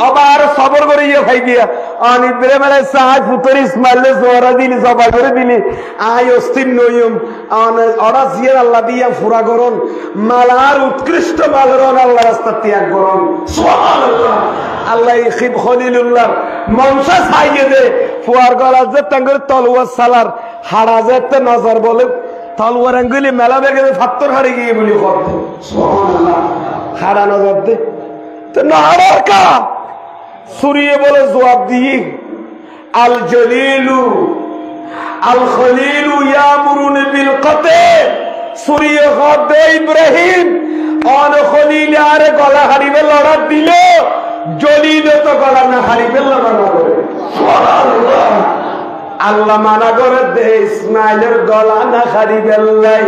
আবার সবর করে ইয়ে ভাই গিয়া আন ইব্রাহিম আলাইহিস সালাম পুত্র ইসমাইল জোরা দিলি সবাই করে দিলি আই অস্থির নয়ম আন ওরা জিয়ার আল্লাহ দিয়া ফুরা করুন মালার উৎকৃষ্ট মালরন আল্লাহ রাস্তা ত্যাগ করুন সুবহানাল্লাহ। আল্লাহ ইখিব খলিলুল্লাহ মনসা ছাইয়ে দে ফুয়ার গলা যে টাঙ্গের তলোয়ার সালার হাড়া যেতে নজর বলে তলোয়ার আঙ্গুলি মেলা বেগে ফাত্তর হারিয়ে গিয়ে বলি করতে সুবহানাল্লাহ। হাড়া নজর দে তো না হাড়ার কা সুরিয়ে বলে জবাব দিয়ে আল জলিলু আল খলিলু ইয়ামুরুন বিল কতল সুরিয়ে খদ ইব্রাহিম অন খলিল আর গলা হারিবে লড়া দিল জলিল তো গলা না হারিবে লড়া করে সুবহানাল্লাহ। আল্লাহ মানা করে দে ইসমাইলের গলা না হারিবে লাই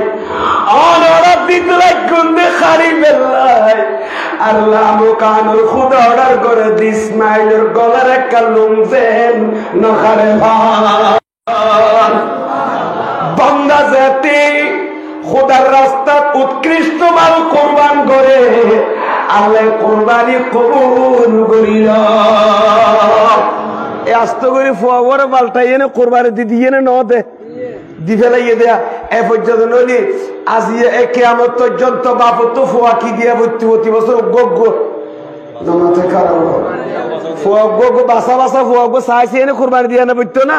অনরা দিতলাই গুন্দে হারিবে লাই। আল্লাহ মুকানুল খুদা অর্ডার করে দি ইসমাইলের গলার একটা লুমজেন নখারে বান্দা জাতি খুদার রাস্তা উৎকৃষ্ট মাল কুরবান করে আল্লাহ কুরবানি কবুল করিল। আস্ত করে ফুয়াবর পাল্টাইয়ে না কোরবানি দিয়ে না দে দি ফেলাইয়ে দেয়া এ পর্যন্ত নইলে আজি কেয়ামত পর্যন্ত বাপ তো ফুয়া কি দিয়া প্রতি বছর গগ্গ নামাতে খারাপ ফুয়া গগ্গ বাসা বাসা ফুয়া গো চাইছে এনে কোরবানি দিয়া না বুঝতো না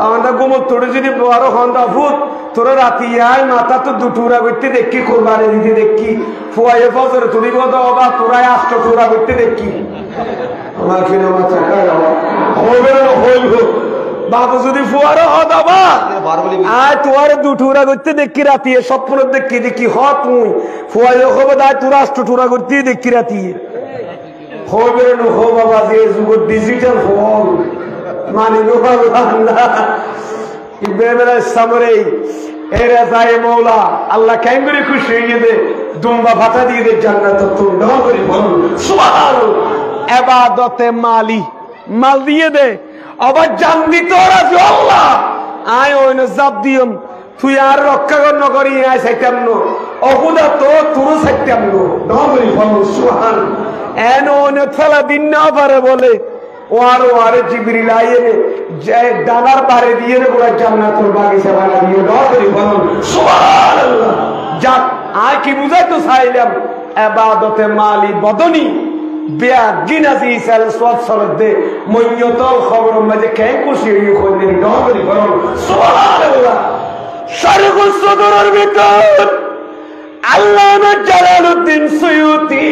আমাদের গোমর তোরে যদি বড় হন্দা ফুট তোর রাতি আয় মাথা তো দুটুরা করতে দেখি কোরবানি দিতে দেখি ফুয়া এ ফজরে তুলি বদ বা তোরাই আষ্ট টুরা করতে দেখি আমার কিনে মাথা খারাপ হবে না হইব বাবু যদি ফুয়ারো হদাবা আয় তোমার দুটুরা করতে দেখি রাতি স্বপ্ন দেখি দেখি হ তুই ফুয়াইও হবে দায় তোরা আষ্ট টুরা করতে দেখি রাতি হবে না হো বাবা যে যুগ ডিজিটাল ফোন মানিব আল্লাহ ইব্রাহিম আলাইহিস সালামের এ রাজায়ে মওলা আল্লাহ কেন করে খুশি হয়ে দে দুম্বা ফাটা দিয়ে দে জান্নাত তো দাও করে বল সুবহানাল্লাহ। ইবাদতে মালি মাল দিয়ে দে আবার জান দিতে রাজি আল্লাহ আয় ওই না জাপ দিম তুই আর রক্ষা কর নকরি আয় সাইতাম নো অহুদা তো তুরু সাইতাম নো দাও করে বল সুবহান। এন ওনে ফেলা দিন না পারে বলে ওয়ারে জিবরিল আইয়ে যে ডানার পারে দিয়ে রে পুরো জান্নাতুল বাগিচা বানা দিয়ে দাও করে বল সুবহানাল্লাহ। যা আয় কি বুঝাই তো চাইলাম ইবাদতে মালি বদনি বেয়া গিনাজি ইসাল সওয়াব সরদ দে মইয়তল খবর মাঝে কে খুশি হই কইলেন দাও করে বল সুবহানাল্লাহ। শারহুল সদরের ভিতর আল্লামা জালালউদ্দিন সুয়ুতি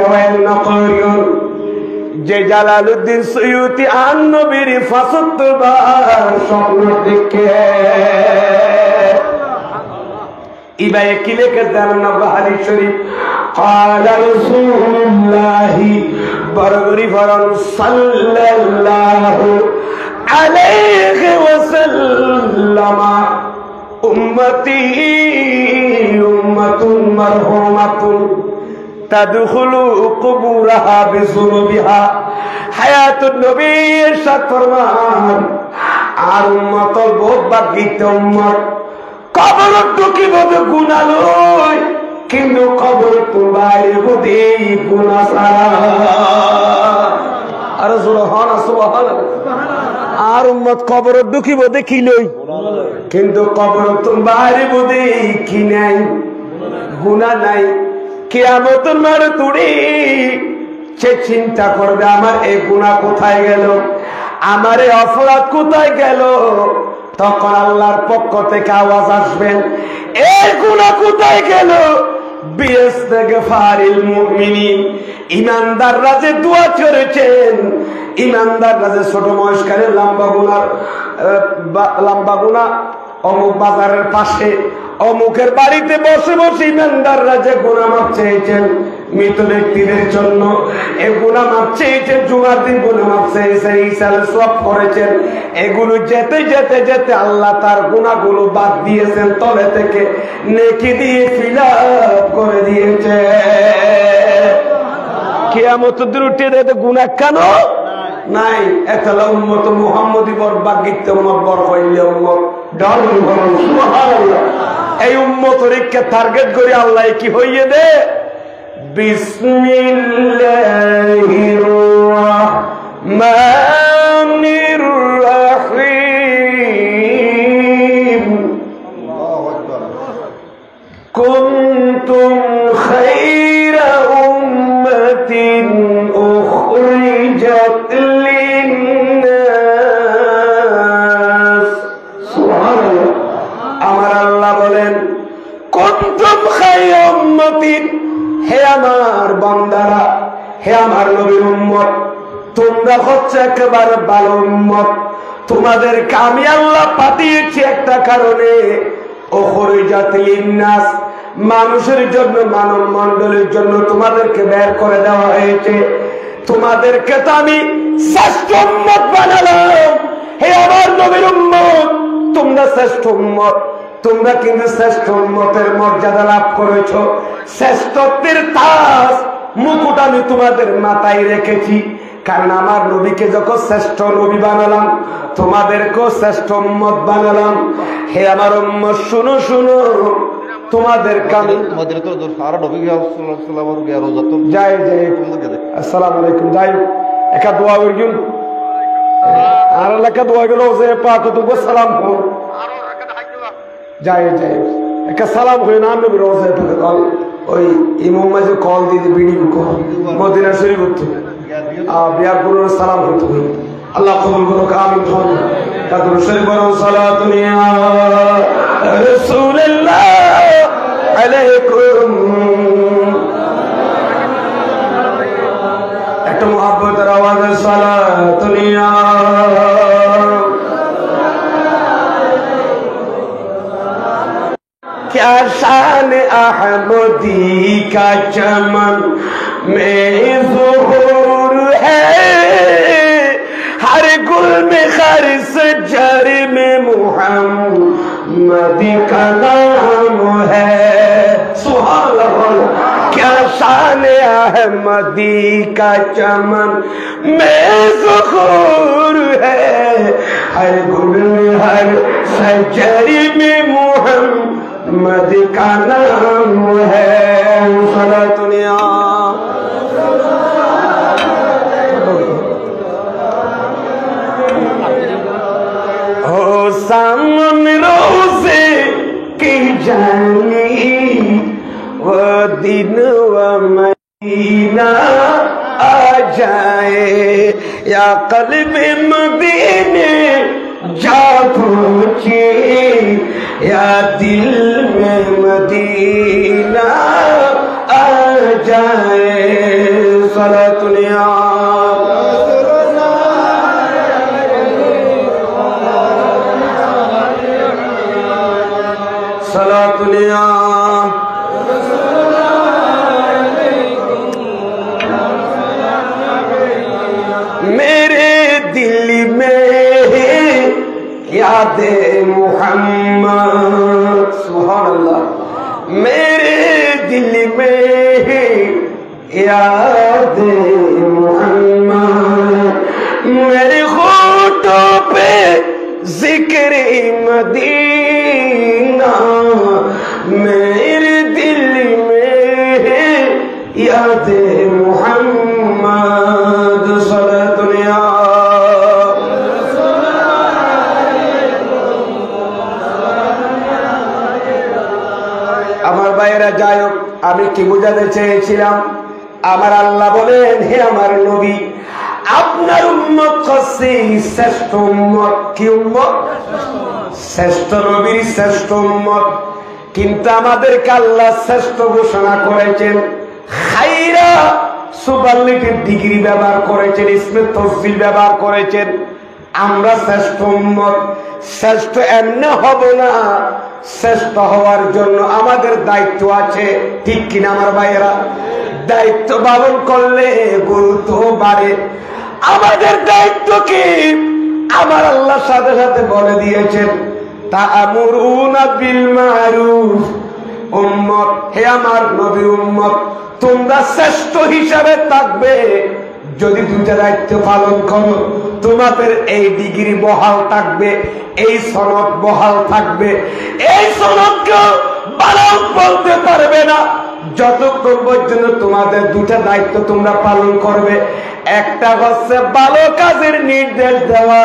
রাওয়ায়াত নকরিয়ন যে জালালউদ্দিন সুয়ুতি আন নবীর ৭৫ বার স্বপ্ন দেখে ইবায়ে কি লেখে জানেন বুখারী শরীফ قال رسول الله برغري فرن صلى الله عليه وسلم امتي امه مرحومه تدخل قبورها بذنوبها حياه النبي ارشاد فرمان আর উম্মতর বহুত বাকিত উম্মত কবর ঢুকিব গুনাহ লই কিন্তু কবর তোমার বুদ্ধি গুনাহ সারা আর সুবহানাল্লাহ আর উম্মত কবর ঢুকিব দেখিলই কিন্তু কবর তোমার বুদ্ধি কি নাই গুনাহ নাই কিয়ামতের মাঠে তুড়ি সে চিন্তা করবে আমার এই গুনাহ কোথায় গেল আমার এই অপরাধ কোথায় গেল তখন আল্লাহর পক্ষ থেকে আওয়াজ আসবেন এই গুনাহ কোথায় গেল বিইস্তিগফারিল মুমিনিন, ইমানদাররা যে দোয়া করেছেন, ইমানদাররা যে ছোট মহেশকারের লম্বা গুনা অমুক বাজারের পাশে অমুকের বাড়িতে বসে বসে ইমানদাররা যে গুনাহ মাফ চেয়েছেন, মৃত ব্যক্তিদের জন্য এ গুনাহ মাফ চেয়েছেন, জুমার দিন গুনাহ মাফ চেয়েছেন, ইসালে সওয়াব করেছেন, এগুলো যেতে যেতে যেতে আল্লাহ তার গুনাহগুলো বাদ দিয়েছেন, তলে থেকে নেকি দিয়ে ফিল আপ করে দিয়েছে। কিয়ামতের দিন উঠে দেখতে গুনাহ কেন নাই? এতলা উম্মত মুহাম্মদী বরবাগিত উম্মত বর হইলে উম্মত ডর সুবহানাল্লাহ। এই উম্মতকে টার্গেট করে আল্লাহ কি হইয়ে দে, বিসমিল্লাহির রাহমানির রাহিম, আল্লাহু আকবার। কুনতুম খায়রা উম্মাতিন উখরিজাত লিন-নাস। সুবহানাল্লাহ। আমার আল্লাহ বলেন, কুনতুম খায়রা উম্মাতিন, হে আমার বান্দারা, হে আমার নবীর উম্মত, তোমরা হচ্ছে একেবারে ভালো উম্মত। তোমাদেরকে আমি আল্লাহ পাঠিয়েছি একটা কারণে, উখরিজাত লিন-নাস, মানুষের জন্য, মানব মণ্ডলের জন্য তোমাদেরকে বের করে দেওয়া হয়েছে। তোমাদেরকে তো আমি শ্রেষ্ঠ উম্মত বানালাম। হে আমার নবীর উম্মত, তোমরা শ্রেষ্ঠ উম্মত। তোমরা কিন্তু শ্রেষ্ঠ উম্মতের মর্যাদা লাভ করেছো। শ্রেষ্ঠত্বের তাজ মুকুট আমি তোমাদের মাথায় রেখেছি, কারণ আমার নবীকে যখন শ্রেষ্ঠ নবী বানালাম, তোমাদেরকেও শ্রেষ্ঠ উম্মত বানালাম। হে আমার উম্মত, শুনো শুনো, তোমাদের কানে যাই যাই আসসালামু আলাইকুম, যাই একা দোয়া করুন, আর এলাকা দোয়া গেল যে পাক তো সালাম হো, যাই যাই একা সালাম হয়ে না নবী রোজে পাক ওই ইমাম মাঝে কল দিয়ে বিড়ি মদিনা শরীফ হতো বিয়ার পুরো সালাম হতো। আল্লাহ কবুল করুক, আমিন। তারপর শরীফ বলো সালাতুন ইয়া রাসূলুল্লাহ আলাইকুম। একটা মুহাব্বতের আওয়াজে সালাতুন ইয়া क्या शान अहमदी का चमन में ज़ुहूर है, हर गुल में हर शजर में मुहम्मद का नाम है। सुभान अल्लाह। क्या शान अहमदी का चमन में ज़ुहूर है, हर गुल में हर शजर में मुहम्मद का नाम है। सलातुन या हो सामने रोज़े की जानी, वो दिन व मदीना आ जाए, या क़ल्बे मदीने जा पहुँचे, या दिल में मदीना आ जाए। सलातुन या सलातुन या मेरे दिल में याद मुहम्मद। सुभान अल्लाह। मेरे दिल में याद मुहम्मद, मेरे होठों पे जिक्र मदीना, मेरे दिल में याद मुहम्मद। सलातुन या আমার ভাইয়েরা, যাই হোক, আমি কি বোঝাতে চেয়েছিলাম, আমার আল্লাহ বলেন, হে আমার নবী, আপনার উম্মত হচ্ছে শ্রেষ্ঠ উম্মত। কি উম্মত? শ্রেষ্ঠ নবীর শ্রেষ্ঠ উম্মত। কিন্তু আমাদেরকে আল্লাহ শ্রেষ্ঠ ঘোষণা করেছেন। খাইরা সুপারলেটিভ ডিগ্রি ব্যবহার করেছেন, ইসমে তফসিল ব্যবহার করেছেন। আমরা শ্রেষ্ঠ উম্মত, শ্রেষ্ঠ এমনি হব না, শ্রেষ্ঠ হওয়ার জন্য আমাদের দায়িত্ব আছে। ঠিক কিনা আমার ভাইয়েরা? দায়িত্ব পালন করলে গুরুত্ব বাড়ে। আমাদের দায়িত্ব কি? আমার আল্লাহ সাথে সাথে বলে দিয়েছেন, তা'মুরুনা বিল মারুফ। উম্মত, হে আমার নবীর উম্মত, তোমরা শ্রেষ্ঠ হিসাবে থাকবে যদি দুইটা দায়িত্ব পালন করো। তোমাদের এই ডিগ্রি বহাল থাকবে, এই সনদ বহাল থাকবে। এই সনদকে বানাও বলতে পারবে না যতক্ষণ পর্যন্ত তোমাদের দুটা দায়িত্ব তোমরা পালন করবে। একটা হচ্ছে ভালো কাজের নির্দেশ দেওয়া,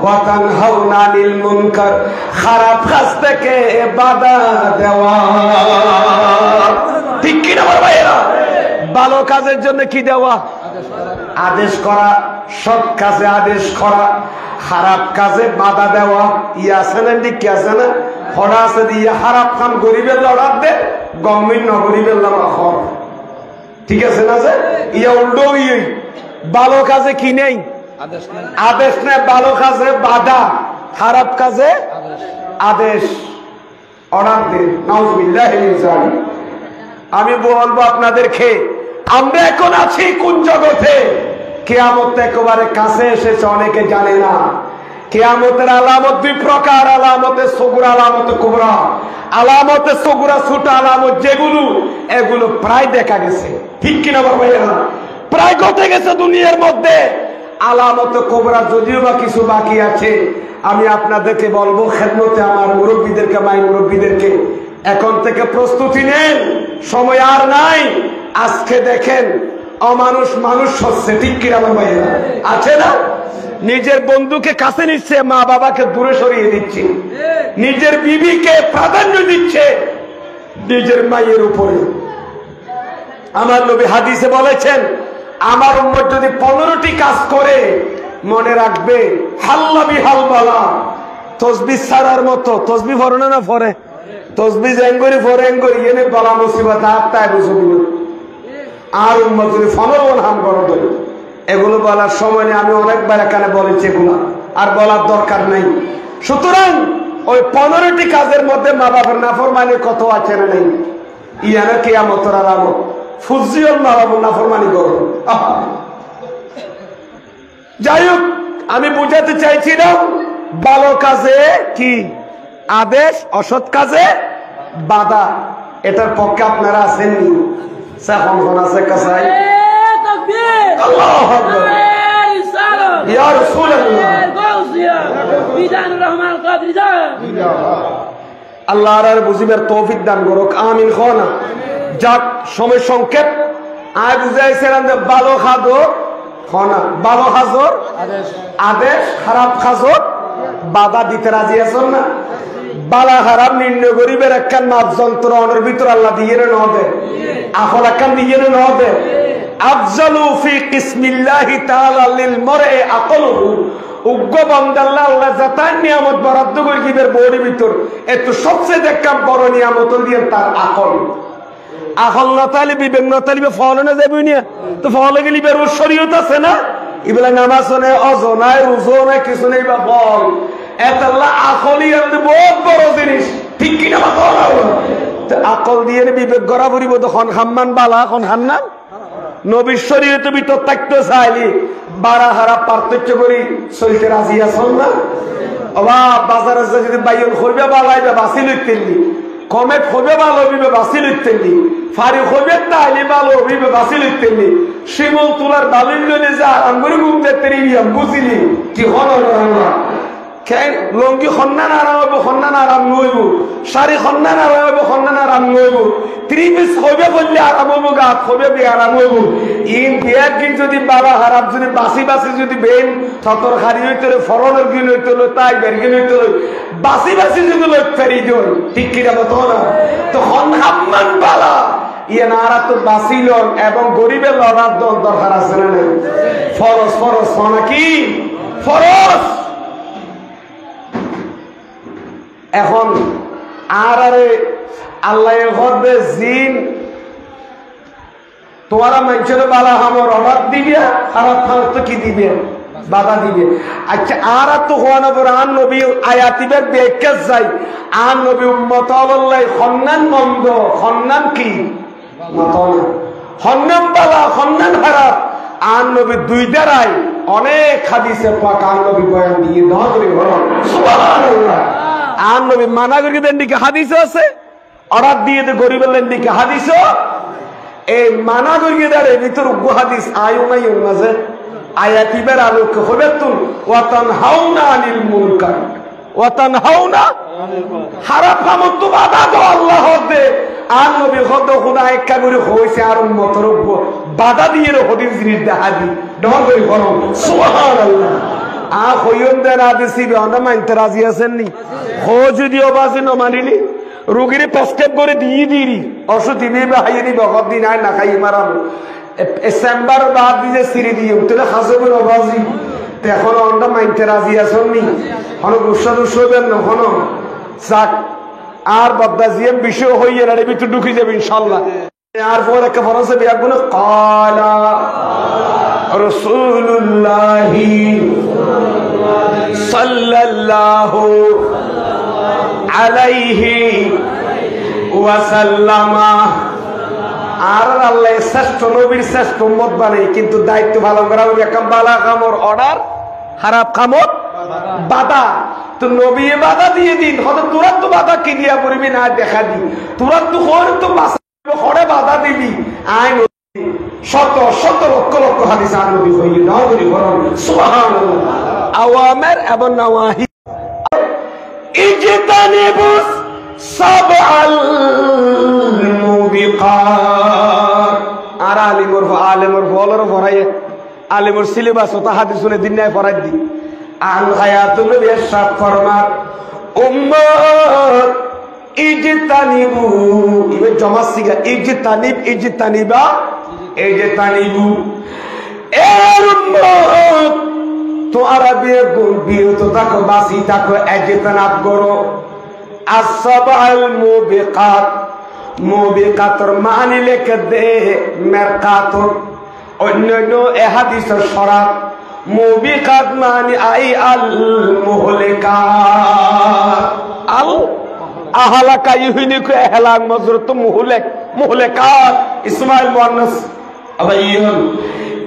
ওয়া তানহাউনা আনিল মুনকার, খারাপ কাজ থেকে বাধা দেওয়া। ঠিক কি না ভাইরা? ভালো কাজের জন্য কি দেওয়া? আদেশ করা, সৎ কাজে আদেশ করা, খারাপ কাজে বাধা দেওয়া। ইয়া আছে না? কি আছে না? হরা আছে দিয়ে খারাপ কাম গরিবের লড়ার দে, গভর্নমেন্ট ন গরিবের লড়া হর। ঠিক আছে না? যে ইয়া উল্টো ভালো কাজে কি নেই? আদেশ নেই। ভালো কাজে বাধা, খারাপ কাজে আদেশ, অর্ডার দেন। নাউজুবিল্লাহি মিন যালিক। আমি বলবো আপনাদেরকে, আমরা এখন আছি কোন জগতে? কিয়ামত একেবারে কাছে এসেছে, অনেকে জানে না। কিয়ামতের আলামত দুই প্রকার, আলামতে সগরা, আলামতে কুবরা। আলামতে সগরা ছোট আলামত যেগুলো, এগুলো প্রায় দেখা গেছে। ঠিক কিনা ভাইয়া? প্রায় ঘটে গেছে দুনিয়ার মধ্যে। আলামতে কুবরা যদিও বা কিছু বাকি আছে। আমি আপনাদেরকে বলবো, খেদমতে আমার মুরব্বীদেরকে, মাই মুরব্বীদেরকে, এখন থেকে প্রস্তুতি নেন, সময় আর নাই। আজকে দেখেন অমানুষ মানুষ হচ্ছে। ঠিক কিনা আমার ভাইয়েরা? আছে না? নিজের বন্ধুকে কাছে নিচ্ছে, মা বাবাকে দূরে সরিয়ে দিচ্ছে, নিজের বিবিকে প্রাধান্য দিচ্ছে নিজের মায়ের উপরে। আমার নবী হাদিসে বলেছেন, আমার উম্মত যদি 15টি কাজ করে, মনে রাখবে হাল্লা বিহাল বালা, তসবিহ ছাড়ার মতো। তসবিহ পড়ে না? পড়ে। তসবিহ এঙ্গরি পড়ে, এঙ্গরি এনে বলা মুসিবত আত্মায় বুঝবি। আর উম্মত যদি ফনবন হাম করো, এগুলো বলার সময় নেই। আমি অনেকবার এখানে বলেছি, এগুলো আর বলার দরকার নেই। সুতরাং ওই 15টি কাজের মধ্যে মা বাবার নাফরমানি কত আছে না নেই? ইয়ানা কিয়ামতের আলামত। ফুজিয়ল মা বাবার নাফরমানি করো। যাই হোক, আমি বুঝাতে চাইছিলাম, ভালো কাজে কি আদেশ, অসৎ কাজে বাধা। এটার পক্ষে আপনারা আসেননি? সাখন আছে কাছাই। আল্লাহু আকবার, ইয়া রাসূলুল্লাহ। আল্লাহ আর বুঝিবার তৌফিক দান করুক, আমিন। খানা যাক, সময় সংক্ষেপ। আয় বুঝাইছিলাম যে ভালো খাদো খানা, ভালো খাজর আদেশ, খারাপ খাজর বাধা দিতে রাজি আছেন না? বালা খারাপ নির্ণয় গরিবের একখান মাপ যন্ত্র অনের ভিতর আল্লাহ দিয়ে ন দে, আফল একখান দিয়ে ন দে। আফজালু ফি কিসমিল্লাহি তাআলা লিল মারই আকলুহু। উগ্র বান্দাল্লাহ আল্লাহ জাতান নিয়ামত বরাদ্দ করে দিবের বড়ি ভিতর, এত সবচেয়ে দেখাম বড় নিয়ামত দিয়ে তার আকল। আকল না তাহলে বিবেক না তাহলে ফল না যাবে না। তো ফল গেলি বের শরীয়ত আছে না? এগুলা নামাজ নেই, অজ নাই, রোজো নাই, কিছু নেই বা ফল। এতাল্লাহ আকলই বহুত বড় জিনিস। ঠিক কিনা? আকল দিয়ে বিবেক গড়া পড়িব, তখন খাম্মান বালা এখন খান না। নবীর শরীয়ত ভিতর থাকতে চাইলি বাড়া হারা পার্থক্য করি চলতে রাজি আসল না? অবাব বাজারে যদি বাইন করবে বালাইবে বাঁচি লইতেনলি, কমেট হবে ভালো হইবে বাঁচি লইতেনলি, ফারি হবে তাইলে ভালো হইবে বাঁচি লইতেনলি। শিমল তোলার বালির লইলে যা আঙ্গুরি ঘুম দেখতে বুঝিলি কি হল লঙ্গি সন্ধান আরাম হইব, সন্ধান আরাম নইব, শাড়ি সন্ধান আরাম হইব, সন্ধান আরাম নইব, ত্রিপিস হইবে বললে আরাম হইব, গাত হইবে বে আরাম হইব। ইন বিয়ার দিন যদি বাবা হারাপ যদি বাসি বাসি যদি বেন সতর খারি হইতে ফরনের গিন হইতে তাই বেরগিন হইতে বাসি বাসি যদি লোক ফেরি দিন। ঠিক কিনা বতো না? তখন হাম্মান বালা ইয়ে নারা তো বাসিল এবং গরিবের লড়ার দরকার আছে না? ফরজ ফরজ মানে কি? ফরজ। এখন আর আরে আল্লাহ হবে জিন তোমারা মানুষের বালা আমার অভাব দিবে খারাপ খারাপ তো কি দিবে বাধা দিবে আচ্ছা আর তো হওয়ানো পর আন নবী আয়াতিবের ব্যাখ্যা যাই আন নবী উম্মত আল্লাহ খন্নান মন্দ খন্নান কি খন্নান বালা খন্নান খারাপ আন নবী দুই দ্বারাই অনেক হাদিসে পাক আন নবী বয়ান দিয়ে ধরে সুবহানাল্লাহ আন নবী মানা করে দেন দিকে হাদিস আছে অর্ডার দিয়ে দে গরিবের দিকে হাদিস এই মানা করিয়ে দেয় ভিতর উগ্র হাদিস আয়ু নাই মাঝে আয়াতিবের আলোকে হবে তুন ওয়াতান হাওনা আনিল মুনকার ওয়াতান হাওনা খারাপ কাম তো বাধা দাও আল্লাহ দে আর নবী হদ খোদা একা করে হইছে আর উম্মতের বাধা দিয়ে হদিস জিনিস দেখা দি ডর করে করো সুবহানাল্লাহ আ হইন দে রাদিসি বেনা মানতে রাজি আছেন নি হো যদিও বাজে ন মানিলি রোগীরে প্রেসক্রাইব করে দিয়ে দিই ওষুধ দিবি বা হাইনি বকত দিন আর না খাই মারাবো চেম্বার বাদ দিয়ে সিঁড়ি দিয়ে উঠলে খাসবে নবাজি এখন অন্ডা মাইনতে রাজি আছেন নি হন গুসা দুস হইবেন না হন যাক আর বদ্দা জিএম বিষয় হইয়ে না ভিতর ঢুকে যাবে ইনশাল্লাহ আর পর একটা ফরসে বিয়া গুলো কালা রাসূলুল্লাহি সাল্লাল্লাহু আলাইহি ওয়াসাল্লামা আর আল্লাহ শ্রেষ্ঠ নবীর শ্রেষ্ঠ উম্মত বানাই কিন্তু দায়িত্ব ভালো করা হবে একটা বালা কামর অর্ডার খারাপ কামর বাধা তো নবী বাধা দিয়ে দিন হয়তো তোরা তো বাধা কি দিয়া করবি না দেখা দি তোরা তো হরে তো হরে বাধা দিবি আইন শত শত লক্ষ লক্ষ হাদিস আর নবী হইয়ে নবী বলেন সুবহানাল্লাহ আওয়ামের এবং নাওয়াহি ইজতানিবুস সাবআল মুবিকাত আর আলিমর বলর পড়াই আলিমর সিলেবাস ওটা হাদিস শুনে দিন নাই পড়াই দি আন হায়াতুল নবী ইরশাদ ফরমান উম্মত ইজতানিবু ইবে জমা সিগা ইজতানিবা ইজতানিবু এর উম্মত তো আরবিয়ে বিরত থাকো বাসি থাকো ইজতানাব করো আসবাল মুবিকাত মুবিকাতর মানে লিখে দে মেরকাত অন্যান্য হাদিসের শরাত মুবিকাত মানে আই আল মুহলিকাত আল আহলাকা ইহুনিকু ইহলাক মজরুত মুহলিকাত ইসমাইল মুআন্নাস আবাইয়ুন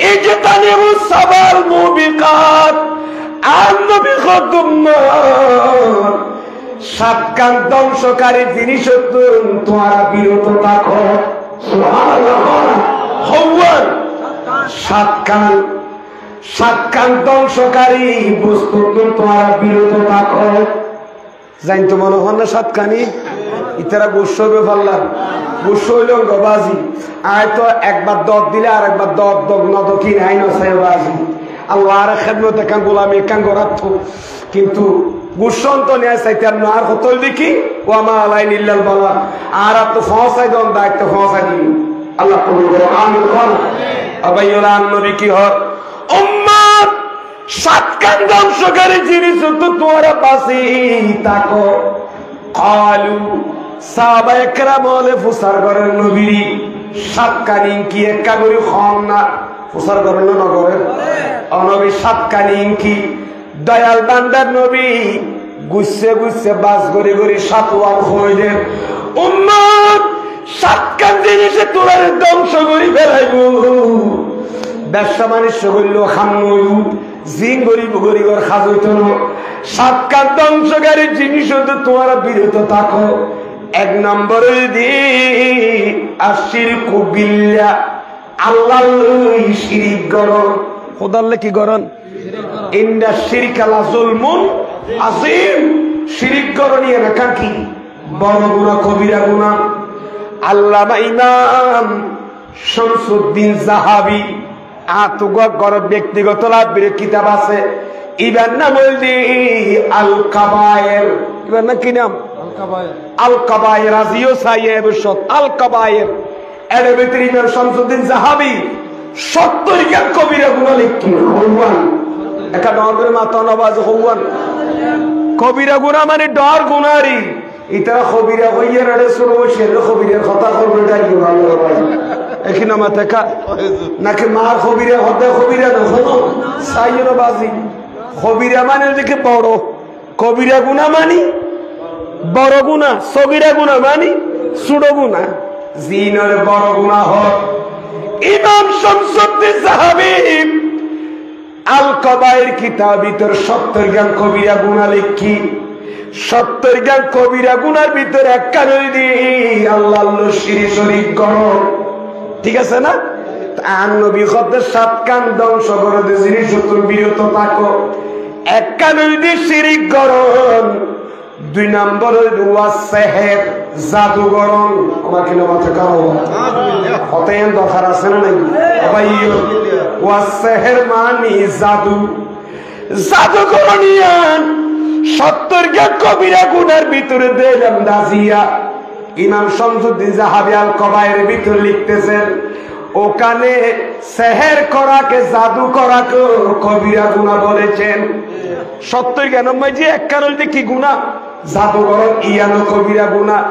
ইজতানিবু সাবাল মুবিকাত আন নবী খদুম্মা সাত কান ধ্বংসকারী জিনিস তোমরা বিরত থাকো সাত কান ধ্বংসকারী বস্তু তোমরা বিরত থাকো জানতো মনে হন না সাত কানি ইতারা গোস্ব হবে পারলাম গোস্ব হইল বাজি আয় তো একবার দর দিলে আর একবার দর নদ কি নাই নাজি আল্লাহ আর খেদমত একান গোলামি একান গরাত কিন্তু গুসন্ত নিয়ে চাইতে আর হতল দেখি ও আমার আলাই নিল্লাল বালা আর তো ফসাই দন দায়িত্ব ফসাই দিই আল্লাহ কবুল করো আমিন বল আবাইলা নবী কি হর উম্মত সাত কান ধ্বংসকারী জিনিস তো তোরা পাশে থাকো কালু সাহাবায়ে কেরাম বলে ফুসার করেন নবী সাত কানি কি একা করে খান না ফুসার করেন না করেন নবী সাত কানি কি দয়াল বান্দার নবী গুচ্ছে গুচ্ছে বাস গড়ি গড়ি সাতওয়াল হইলেন উম্মত সাত কান জিনিসে তোলার ধ্বংস করি ফেলাইব ব্যবসা বাণিজ্য করল খামনই জিন গরিব গরিবর খাজইত না সাত কান ধ্বংসকারী জিনিস হতে তোমরা বিরত থাকো এক নম্বরে দি আশিরকু বিল্লাহ আল্লাহ শিরিক করো খোদাল্লে কি করেন ইন্না শিরকা লাযুলমুন আযীম শিরিক করণীয় না কি বড় গুনাহ কবিরা গুনাহ আল্লামা ইমাম শামসুদ্দিন যাহাবী আতুগা গর ব্যক্তিগত লাভের কিতাব আছে ইবার নাম হইলি আল কাবায়ের ইবার না কি নাম আল কাবায়ের আজিও সাহেব সত আল কাবায়ের এর ভিতরে ইমাম শামসুদ্দিন যাহাবী 70 টা কবিরা গুনাহ লিখি হইওয়ান একটা ডর করে মাথা নবাজ হওয়ান কবিরা গুনাহ মানে ডর গুনারি ইতারা খবিরা হইয়া রে শুরু শের খবিরের কথা করবে ডাকি ভালো হবে এখানে মাথা কা নাকি মা খবিরা হতে খবিরা না হলো সাইয়ের বাজি খবিরা মানে দেখে বড় কবিরা গুনাহ মানি বড় গুনাহ সগীরা গুনাহ মানি ছোট গুনাহ জিনের বড় গুনাহ হয় ইমাম শামসুদ্দিন যাহাবী আল কবায়ের কিতাব ভিতর 70 গান কবিরা গুনাহ লিখি 70 গান কবিরা গুনার ভিতর এক কারণে দি আল্লাহ আল্লাহ শিরিক করো ঠিক আছে না আর নবী খতে 7 কান ধ্বংস করে দে জিনিস তুমি বিরত থাকো এক কারণে দি শিরিক করো 2 নম্বর ওয়া সেহের জাদুগরন আমাকে নামাতে কারো হতেন দরকার আছে না নাই ভাই ওয়া সেহের মানে জাদু জাদুগরনিয়ান 70 কে কবিরা গুনার ভিতরে দিলাম দাজিয়া ইমাম শামসুদ্দিন যাহাবী আল কবায়ের ভিতরে লিখতেছেন ওখানে সেহের করাকে জাদু করাকে কবিরা গুনাহ বলেছেন 70 জ্ঞান মাঝে এক কারণে কি গুনাহ জাদুগর ইয়ানো কবিরা গুনাহ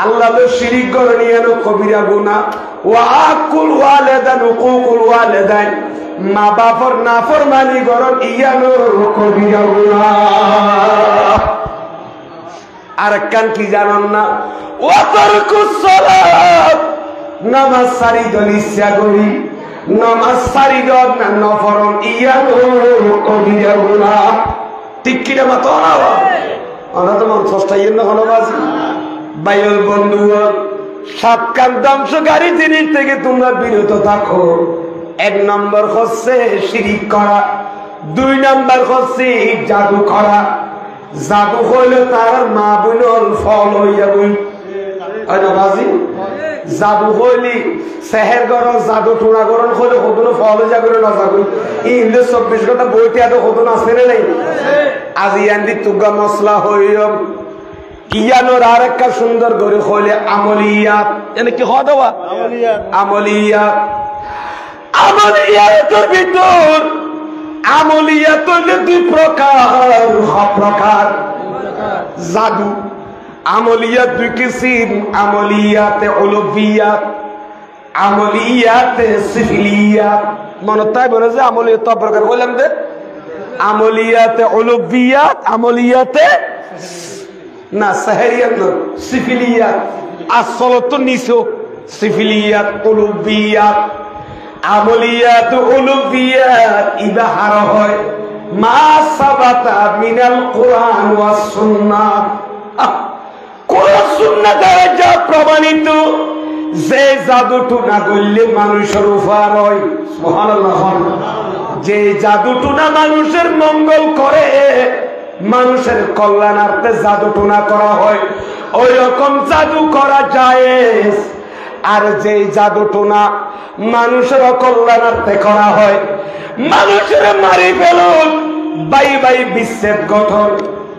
আল্লাহ শিরিক করনি ইয়ানো কবিরা গুনাহ ওয়া আকুল ওয়ালিদান হুকুকুল ওয়ালিদাইন মা বাবার নাফরমানি করন ইয়ানো কবিরা গুনাহ আর কান কি জানেন না ওয়া তারকুস সালাত নামাজ সারি দলিসা করি নামাজ সারি দন না নফরন ইয়ানো কবিরা গুনাহ ঠিক কি না মাতো না আমরা তো মন সস্তাইয়ের না হলো বাজি বাইল বন্ধু 7 কান ধ্বংসকারী জিনিস থেকে তোমরা বিরত থাকো 1 নম্বর হচ্ছে শিরিক করা 2 নম্বর হচ্ছে জাদু করা জাদু হইলে তার মা বোনের ফল হইয়া বই আরে বাজি জাদু হইলি সেহের গরম জাদু টুনা গরম হইলে কতনো ফল যা করে না যাবই ইন্দে 24 ঘন্টা বইতে এত কতনো আছে রে নাই আজি আন্দি তুগা মশলা হইম কিয়ানোর আরেকটা সুন্দর করে হইলে আমলিয়াত এনে কি হয় দেওয়া আমলিয়াতের ভিতর আমলিয়াত হইলে 2 প্রকার জাদু আমলিয়াত 2 কিসিম আমলিয়াতে উলুহিয়াত আমলিয়াতে সিফিলিয়াত মনে তাই বলে যে আমলিয়াত তো প্রকার বললাম যে আমলিয়াতে উলুহিয়াত আমলিয়াতে না সাহেরিয়াত না সিফিলিয়াত আসল তো নিছো সিফিলিয়াত উলুহিয়াত আমলিয়াত উলুহিয়াত ইবাহার হয় মা সাবাতা মিনাল কুরআন ওয়াস সুন্নাহ কোরআন সুন্নাহ দ্বারা যা প্রমাণিত যে জাদু টুনা করলে মানুষের উপকার হয় সুবহানাল্লাহ যে জাদু টুনা মানুষের মঙ্গল করে মানুষের কল্যাণার্থে জাদু টুনা করা হয় ওই রকম জাদু করা জায়েজ আর যে জাদু টুনা মানুষের কল্যাণার্থে করা হয় মানুষের মারি ফেলুন বাই বিচ্ছেদ গঠন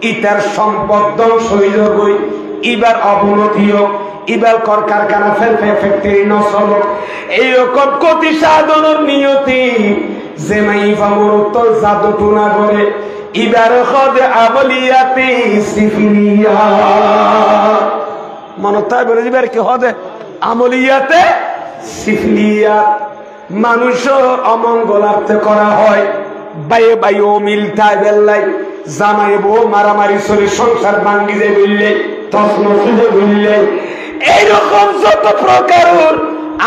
ইটার সম্পদ ধ্বংস হইল বই এবার অবনতি হোক এবার কারখানা ফ্যাক্টরি নষ্ট এইরকম ক্ষতি সাধনের নিয়তি যে মাইফা মরুত্তর জাদু টুনা করে এবার খদে আমলিয়াতে সিফিলিয়া মনতায় বলে দিবার কি হদে আমলিয়াতে সিফিলিয়া মানুষের অমঙ্গলার্থে করা হয় বাইয়ে ও মিলতায় বেল্লাই জামাই বউ মারামারি চলে সংসার ভাঙ্গি যায় বললে তখন বললে এইরকম যত প্রকার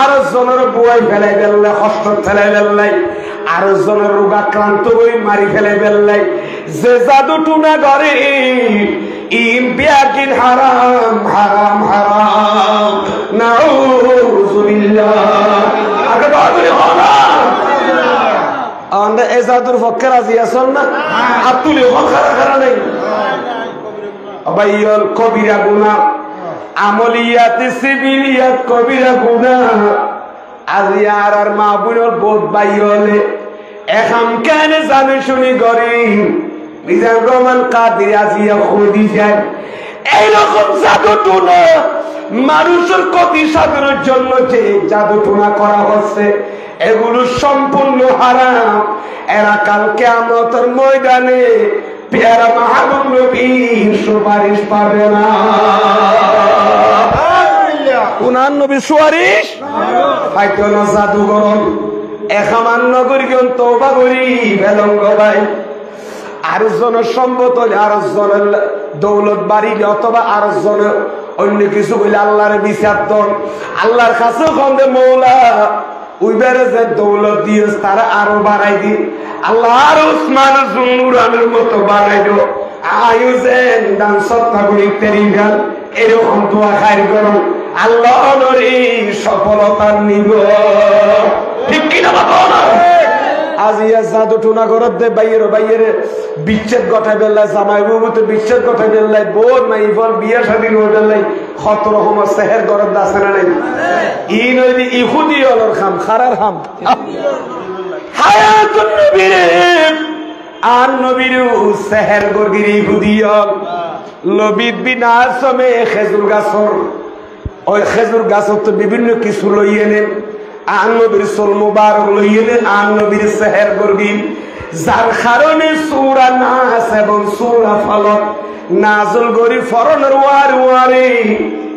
আরো জনের বুয়াই ফেলাই বেললে কষ্ট ফেলাই বেললাই আরো জনের রোগাক্রান্ত বই মারি ফেলাই বেললাই যে জাদু টুনা করে ইম বিয়াকিন হারাম হারাম হারাম নাউযুবিল্লাহ আগে বাদুরি হারাম আমরা এই জাদুর পক্ষে রাজি আছেন না আতুলি হল খারা নাই আবাইল কবিরা গুনাহ আমলিয়াত সিবিলিয়াত কবিরা গুনাহ আজিয়ার আর মাহবুবুর বোধ বাইলে এখান কেন জানে শুনি গরি মিজান রহমান কাদের আজিয়া খুদি যায় এইরকম জাদু টুনা মানুষের ক্ষতি সাধনের জন্য যে জাদু টুনা করা হচ্ছে এগুলো সম্পূর্ণ হারাম এরা কাল কিয়ামতের ময়দানে পেয়ারা মাহবুব নবীর সুপারিশ পাবে না। উনার নবীর সুপারিশ পাইতো না জাদুঘর একামান্য করি তওবা করি বেলঙ্গ ভাই। আর জনের সম্পদ হলে আর জনের দৌলত বাড়িলে অথবা আর জনের অন্য কিছু বলে আল্লাহর বিচার দন আল্লাহর কাছে কন্দে মৌলা উইবারে যে দৌলত দিয়েছ তারা আরো বাড়াই দি আল্লাহ আর উসমান জুন্নুরানের মতো বাড়াই দো আয়ুজেন দান সত্তা করি তেরি গাল এরকম দোয়া খাইর করো আল্লাহ নরি সফলতা নিব। ঠিক কিনা বাবা না? আজ ইয়া জাদু টুনা ঘরত দে বাইয়ের বিচ্ছেদ গঠাই বেল্লাই জামাই বাবুতে বিচ্ছেদ গঠাই বেল্লাই বোন মাই ফল বিয়া শাদী হয়ে বেল্লাই কত রকম সেহের ঘরত দাসে না নাই ই নইদি ইহুদি অলর খাম খারার খাম হায়াতুন নবীরে আর নবীর সেহের গরগির ইহুদি লবিদ বিনা সমে খেজুর গাছর ওই খেজুর গাছর তো বিভিন্ন কিছু লইয়ে নেন আর নবীর সোল মুবারক লইয়ে নেন আর নবীর সেহের গরগির যার কারণে সূরা নাস এবং সূরা ফালাক নাজল করি ফরনের ওয়ারে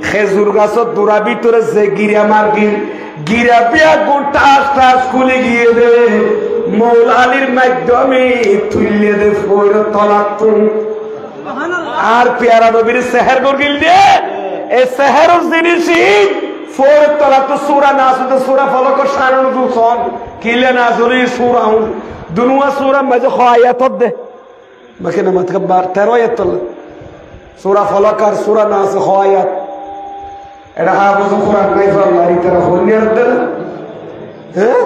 খেজুর গাছর দূরা ভিতরে যে গিরা মার্গিন গিরা পিয়া গোটা টাস খুলে গিয়ে দে মৌলানির মাধ্যমে তুললে দে ফোর তলাতুন আর পেয়ারা নবীর সেহের গরগিল দে এই সেহের জিনিসই ফোর তলাতু সূরা নাস তো সূরা ফালাক শানুন দুখন কিলে নাজলি সূরা দুনুয়া সূরা মাঝে আয়াত দে মাকেনা মতকবার 13 আয়াত সূরা ফালাক আর সূরা নাস আয়াত এটা হাফেজ কোরআন নাই আল্লাহর তরফ হলিয়ার দে হ্যাঁ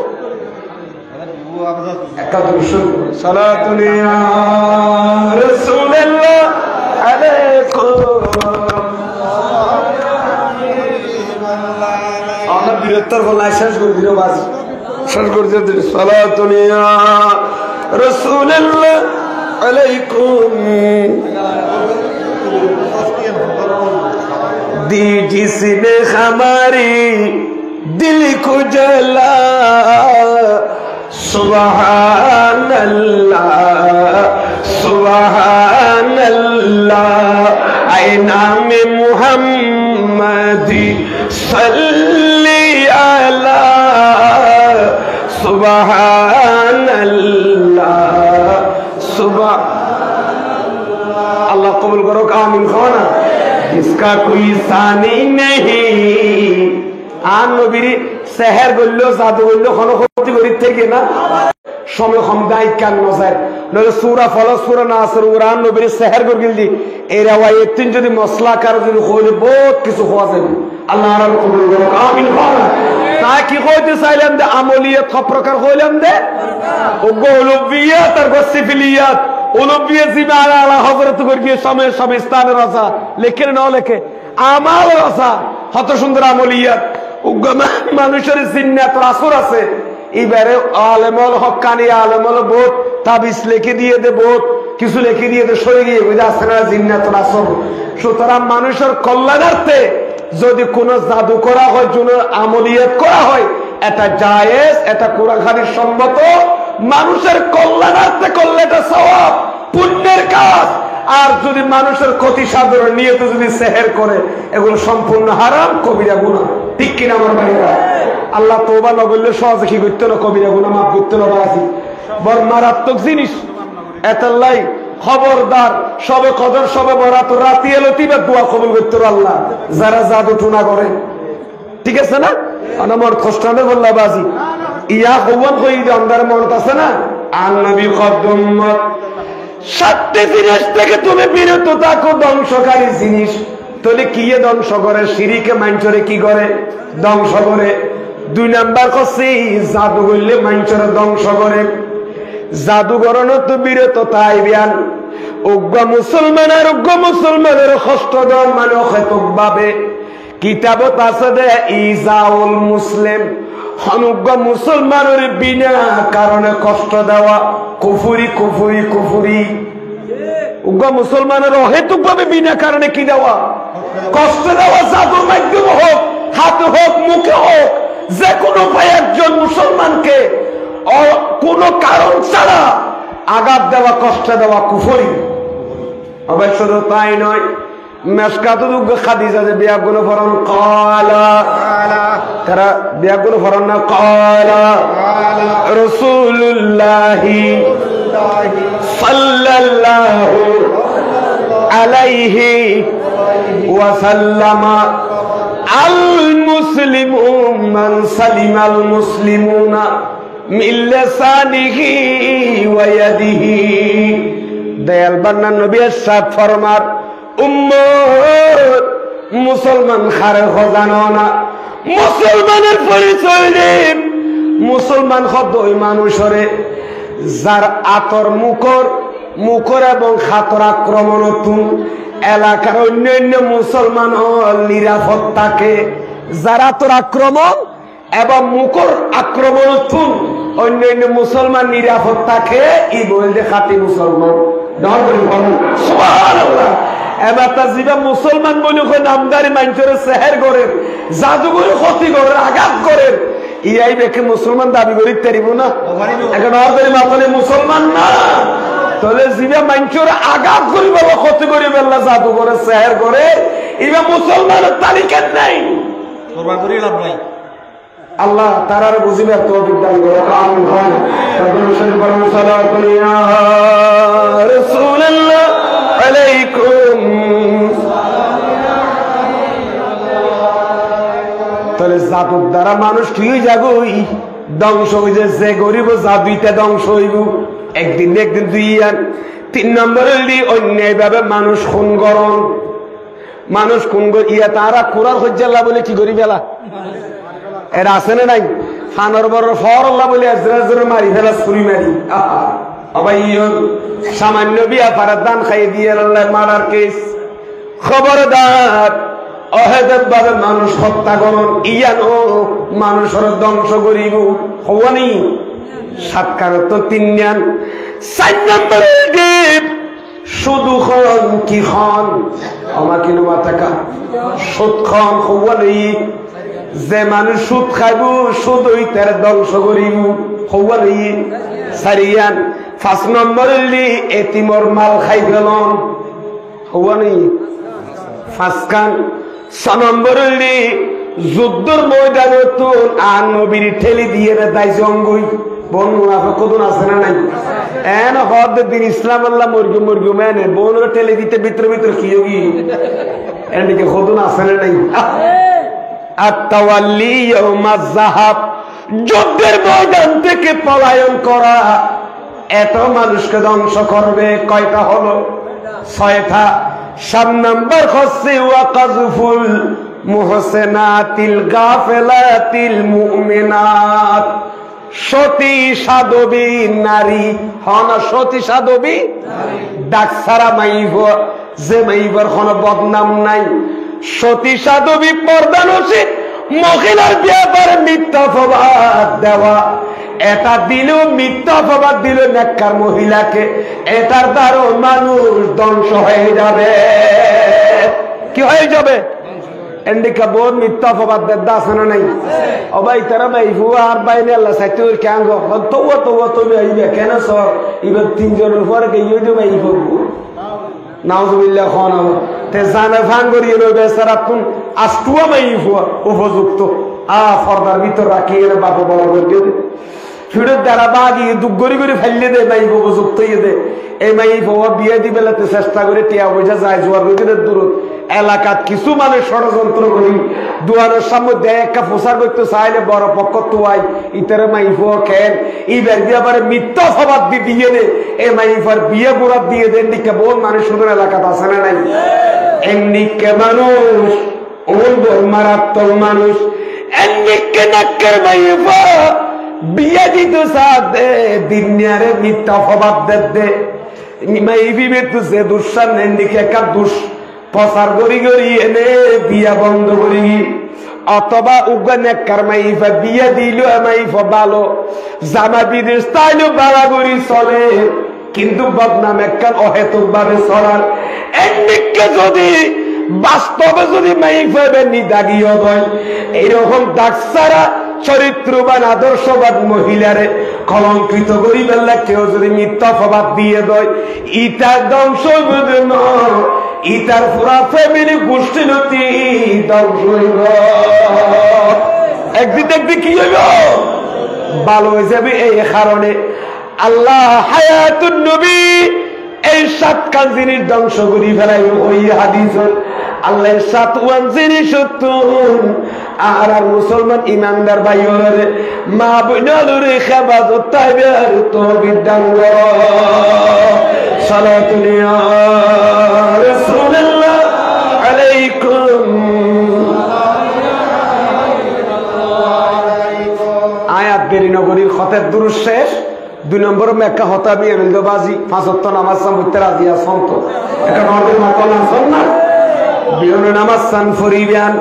একাদশ সালাতুন ইয়া রাসূলুল্লাহ আলাইকুম আমরা বীরত্বর গলায় শেষ করে দিল বাস শেষ করে দিল সালাতুন ইয়া রাসূলুল্লাহ আলাইকুম दी जिसने हमारी दिल को जला सुभान अल्लाह सुभान अल्लाह ऐ नाम मुहम्मदी सल्ली अला सुभान अल्लाह सुभान अल्लाह कबूल करो आमीन खाना इसका कोई सानी नहीं আর নবীর সেহের গল্ল জাদু গল্ল কোন ক্ষতি করি থেকে না সময় কম দায় কান নজার নলে সূরা ফালাক সূরা নাস কুরআন নবীর সেহের গল্ল দি এই রাওয়ায়াত তিন যদি মসলা কার যদি হলে বহুত কিছু হওয়া যাবে আল্লাহ আর কবুল করো আমিন বলা তা কি কইতে চাইলাম দে আমলিয়াত সব প্রকার হইলাম দে ও গোলবিয়াত আর গসিফিলিয়াত উলুবিয়া জিমালা আলা হযরত গর্গিয়ে সময় সব স্থানের রাজা লেখে না লেখে আমাল রাজা কত সুন্দর আমলিয়াত মানুষের জিন্নাত রাসূল আছে এবারে আলেমল হক্কানি আলেমল বহুত তাবিজ লিখে দিয়ে দে বহুত কিছু লিখে দিয়ে দে সরে গিয়ে বুঝা আছে না জিন্নাত রাসূল। সুতরাং মানুষের কল্যাণার্থে যদি কোনো জাদু করা হয় কোনো আমলিয়াত করা হয় এটা জায়েজ এটা কোরআন হাদিস সম্মত মানুষের কল্যাণার্থে করলে এটা সওয়াব পুণ্যের কাজ। আর যদি মানুষের ক্ষতি সাধনের নিয়তে যদি সেহের করে এগুলো সম্পূর্ণ হারাম কবিরা গুনাহ। ঠিক কিনা আমার ভাইরা? আল্লাহ তওবা না করলে সহজে কি করতে না কবিরা গুনাহ মাফ করতে না বাসি বড় মারাত্মক জিনিস। এতাল্লাই খবরদার সবে কদর সবে বরাত রাতি এলতিবা দোয়া কবুল করতে আল্লাহ যারা জাদু টুনা করে। ঠিক আছে না? আমার খোস্টানে বললা বাজি ইয়া হওয়ান কই আন্দার মনত আছে না আন নবী কদ্দুম্মত 7টি জিনিস থেকে তুমি বিরত থাকো ধ্বংসকারী জিনিস। তাহলে কি ধ্বংস করে? শিরিকে মাইনচরে কি করে? ধ্বংস করে। 2 নাম্বার কইছি জাদু করলে মাইনচরে ধ্বংস করে। জাদুগরণ তো বিরত তাই বিয়ান উগ্র মুসলমানের কষ্ট দেন মানে অহেতুক ভাবে কিতাবত আছে দে ইজাউল মুসলিম অনুগ্র মুসলমানের বিনা কারণে কষ্ট দেওয়া কুফুরি কুফুরি কুফুরি। উগ্র মুসলমানের অহেতুক ভাবে বিনা কারণে কি দেওয়া? কষ্ট দেওয়া। জাদুর মাধ্যম হোক হাতে হোক মুখে হোক যে কোনো উপায়ে একজন মুসলমানকে কোন কারণ ছাড়া আঘাত দেওয়া কষ্ট দেওয়া কুফুরি। অবশ্য তো তাই নয়, মেশকাতুল খাদিজা যে বিয়াগুলো ফরন ক্বালা, তারা বিয়াগুলো ফরন না ক্বালা রাসূলুল্লাহি সাল্লাল্লাহু আলাইহি ওয়া সাল্লামা আল মুসলিমু মান সালিমাল মুসলিমুনা মিন লিসানিহি ওয়া ইয়াদিহি। দয়াল বান্না নবী ইরশাদ ফরমার, উম্মত মুসলমান খারে খজানো না, মুসলমানের পরিচয় দিন। মুসলমান শব্দ ওই মানুষরে যার আতর মুখর এবং খাতর আক্রমণ এলাকার অন্যান্য মুসলমান নিরাপদ থাকে। যার আতর আক্রমণ এবং মুখর আক্রমণ অন্যান্য মুসলমান নিরাপদ থাকে, ই বলতে খাঁটি মুসলমান। সুবহানাল্লাহ। এবার তার জীবা মুসলমান বলে নামদারি মানুষের সেহের করেন, জাদুঘরে ক্ষতি করেন, আঘাত করেন, ইয়াই বেকে মুসলমান দাবি করি তারিব না। এখন অর্ধের মাতালে মুসলমান না, তাহলে জীবা মানুষের আঘাত করি বাবা, ক্ষতি করি বেলা, জাদু করে সেহের করে, এবার মুসলমানের তালিকা নাই, আল্লাহ তারার বুঝিবার তৌফিক দান করুন। আমিন। রাসূলুল্লাহ আলাইকুম। তাহলে জাদুর দ্বারা মানুষ কি যাগই ধ্বংস হইছে, যে গরিব জাদুইতে ধ্বংস হইব একদিন একদিন। দুই তিন নম্বরে অন্যায় ভাবে মানুষ খুন করন, মানুষ খুন ইয়া তারা কোরআন হজ্জাল্লাহ বলে কি করি বেলা এরা আছে না নাই, ফানর বড় ফরল্লাহ বলে আজরাজরে মারি ফেলা, ছুরি মারি। সামান্য বিয়া পাড়ার দান খাই দিয়ে মারার কেস। খবরদার, অহেতুক ভাবে মানুষ হত্যা করুন, ইয়ানো মানুষের ধ্বংস করিব হওয়ানি। সাতকারত তিন জ্ঞান। 4 নম্বরে শুধু খন কি খন আমার কিলো মাথাকা সুদ খন হওয়ানি। যে মানুষ সুদ খাইব সুদই তার ধ্বংস করিব হওয়ানি সারিয়ান। 5 নম্বরে এতিমর মাল খাই ফেলন হওয়ানি 5 কান। 6 নম্বরে যুদ্ধর ময়দানে তো আর নবীর ঠেলি দিয়ে দায় জঙ্গই বন মুনাফা কদুন আছে না নাই? এন হদ দিন ইসলাম আল্লাহ মরগু মেনে বোনের ঠেলি দিতে ভিতরে ভিতরে কি হোগি এদিকে কদুন আছে না নাই? আত-তাওয়াল্লি ইয়াউমাজ যাহাব, যুদ্ধের ময়দান থেকে পলায়ন করা এত মানুষকে ধ্বংস করবে। কয়টা হলো? 6টা। 7 নম্বর হচ্ছে ওয়া কাযফুল মুহসিনাতিল গাফিলাতিল মুমিনাত, সতী সাধবী নারী হনা, সতী সাধবী ডাক ছাড়া মাইব, যে মাইবার কোনো বদনাম নাই। সতী সাধবী পর্দানসী মহিলার ব্যাপারে মিথ্যা অপবাদ দেওয়া, এটা দিলেও মিথ্যা অপবাদ দিল নেককার মহিলাকে, এটার দ্বারা মানুষ ধ্বংস হয়ে যাবে। কি হয়ে যাবে? এন্ডিকা বোন মিথ্যা অপবাদ দেদা আছে না নাই? ও ভাই তারা ভাই হুয়া আর বাইরে আল্লাহ সাইতে ওর ক্যাঙ্গ তবুয়া তবুয়া তবে আইবে কেন সর এবার 3 জনের পরে কে ইয়ে ভাই করবো নাউজুবিল্লাহ খান তে জানে ভাঙ করিয়ে লো বেচারা কোন আস্তুয়া মাই হুয়া উপযুক্ত ফর্দার ভিতর রাখি এর বাবা বড় করে দিয়ে ফিরত দ্বারা বাগিয়ে দুঃখ করে ফেললে দে মাই উপযুক্ত ইয়ে দে। এই মাই বাবা বিয়ে দিবেলাতে চেষ্টা করে টিয়া পয়সা যায় জোয়ার রোগীদের দূরত এলাকাত কিছু মানুষ ষড়যন্ত্র করি দুয়ারের সামনে দেয় একটা প্রচার করতে চাইলে বড় পক্ষ তোয়াই ইতারে মাইফো খেন ইবার দিয়ে আবার মিথ্যা সবাদ দিয়ে দে। এই মাইফার বিয়ে গোড়াত দিয়ে দেন দিকে বোন মানুষ সুন্দর এলাকাত আছে না নাই? এমনিকে মানুষ ওই বল মারাত্মক মানুষ এমনিকে নাক্কের মাইফা বিয়ে দিতে সাথে দিনিয়ারে মিথ্যা সবাদ দে মাইফি বেতু সে দুঃসান এমনিকে একটা দুষ প্রচার করি এনে বিয়া বন্ধ করি, অথবা উগানেকার মাইফা বিয়া দিল মাইফা ভালো জামা বিদেশ তাইলে বাড়া করি চলে, কিন্তু বদনাম একখান অহেতুক ভাবে চলার একদিকে যদি বাস্তবে যদি মাইফাবে নিদাগীয় হয় এইরকম দাগ ছাড়া চরিত্রবান আদর্শবান মহিলারে কলঙ্কিত করি বেলা কেউ যদি মিথ্যা অপবাদ দিয়ে দেয় ইটার ধ্বংস ইটার পুরা ফ্যামিলি গোষ্ঠী নতি ধ্বংস হইব একদিন কি হইব ভালো হয়ে যাবে এই কারণে আল্লাহ হায়াতুন নবী এই 7 কাজ জিনিস ধ্বংস করি ফেলাই ওই হাদিস আল্লাহ 7 জিনিস সত্য আর মুসলমান ইমানদার ভাইয়ের মা বোনের হেফাজত তাইবার তৌফিক দান করো সালাতু ইয়া রাসূলুল্লাহ আলাইকুম আয়াত দেরি নগরীর খতের দুরুদ শেষ 2 নম্বর মেক্কা হতাবি এমদাবাজি 5 ওয়াক্ত নামাজ সামুত্তে রাজিয়া সন্ত এটা নরদের মাকল আছেন না বিয়ন নামাজ সান ফরিবান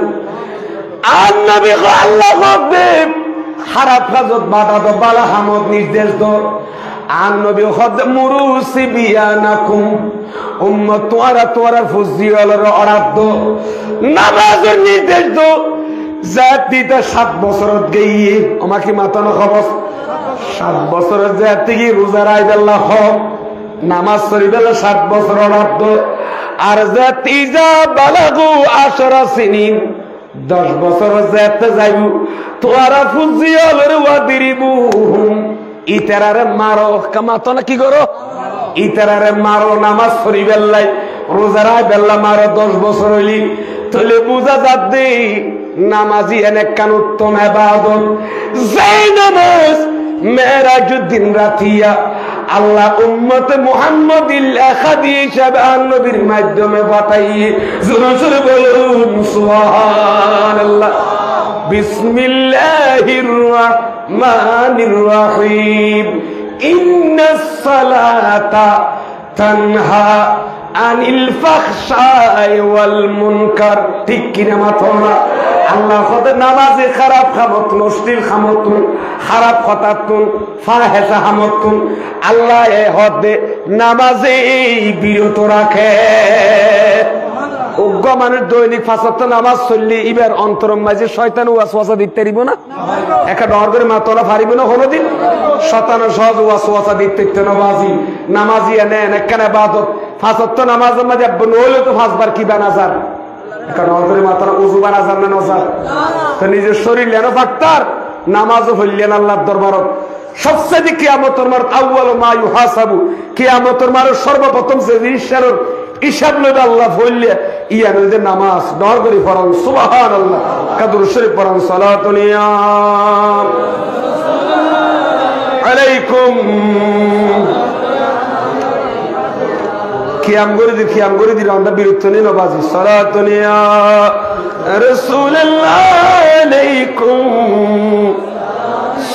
আর নবী আল্লাহ হবে খারাপ কাজত বাধা দাও বালা হামদ নির্দেশ দাও আর নবী খদ মুরুসি বিয়ানাকুম উম্মত তোরা ফুজিয়ালের অর্ডার দাও নামাজের নির্দেশ দাও জাতিটা 7 বছরত গিয়ে আমাকে মাতানো খবর 7 বছরের জাতি কি রোজা রাইবেল্লাহ হক নামাজ শরীফেলা 7 বছর অর্ডার আর জাতি যা বালাগু 10 সিনিন 10 বছর যেতে যাইব তোরা ফুজিয়ালের ওয়াদিরিবু ইতারারে মারো কামাতো না কি করো ইতারারে মারো নামাজ শরীফেল্লাই রোজা রাইবেল্লাহ মারো 10 বছর হইলি তাহলে বুঝা যাচ্ছে নামাজি এনেকান উত্তম ইবাদত যেই নামাজ মেরাজুদ্দিন রাতিয়া আল্লাহ উম্মতে মুহাম্মাদির লেখা দিয়ে হিসাবে নবীর মাধ্যমে পাঠাইয়ে জোরে জোরে বলুন সুবহানাল্লাহ বিসমিল্লাহির রহমানির রহিম ইন্নাস সালাতা তানহা আনিল ফাহশাই ওয়াল মুনকার ঠিক কিনা মাথা আল্লাহ খোদা নামাজে খারাপ খামতুন অশ্লীল খামতুন খারাপ কথাতুন ফাহেসা খামতুন আল্লাহ এ হদে নামাজে বিরত রাখে উগ্র মানুষ দৈনিক 5 ওয়াক্ত নামাজ চললে এবার অন্তরম মাঝে শয়তান ওয়াসওয়াসা দিতে পারিব না একটা ডর করে মাতলা পারিব না কোনোদিন শয়তান সহজ ওয়াসওয়াসা দিতে নবাজি নামাজি এনে কেন ইবাদত 5 ওয়াক্ত নামাজের মাঝে নইলে তো 5 বার কি বানাজার একটা ডর করে মাতলা ওযু বানাজার না নজার তো নিজের শরীর লেনো ফাক্তার নামাজও হইলেন আল্লাহর দরবারত সবচেয়ে কিয়ামতের মার আউয়াল মা ইউহাসাবু কিয়ামতের মার সর্বপ্রথম যে জিনিসের হিসাব লইবে আল্লাহ বললে ইয়া নইতে নামাজ ডর করে পড়ান সুবহানাল্লাহ কাদুর শরীফ পড়ান সালাতুন ইয়া আলাইকুম কিয়াম করে দি আমরা বিরত নেই নবাজি সালাতুন ইয়া রাসূলুল্লাহ আলাইকুম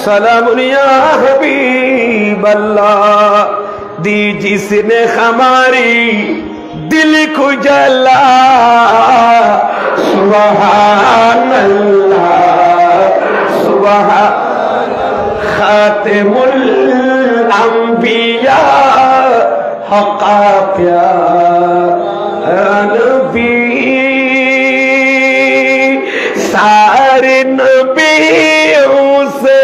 সালামুন ইয়া হাবিবাল্লাহ दी जिसने हमारी दिल को जला सुबहान अल्लाह सुबहान खातिमुल अंबिया हक़ा प्यारा नबी सारे नबियों से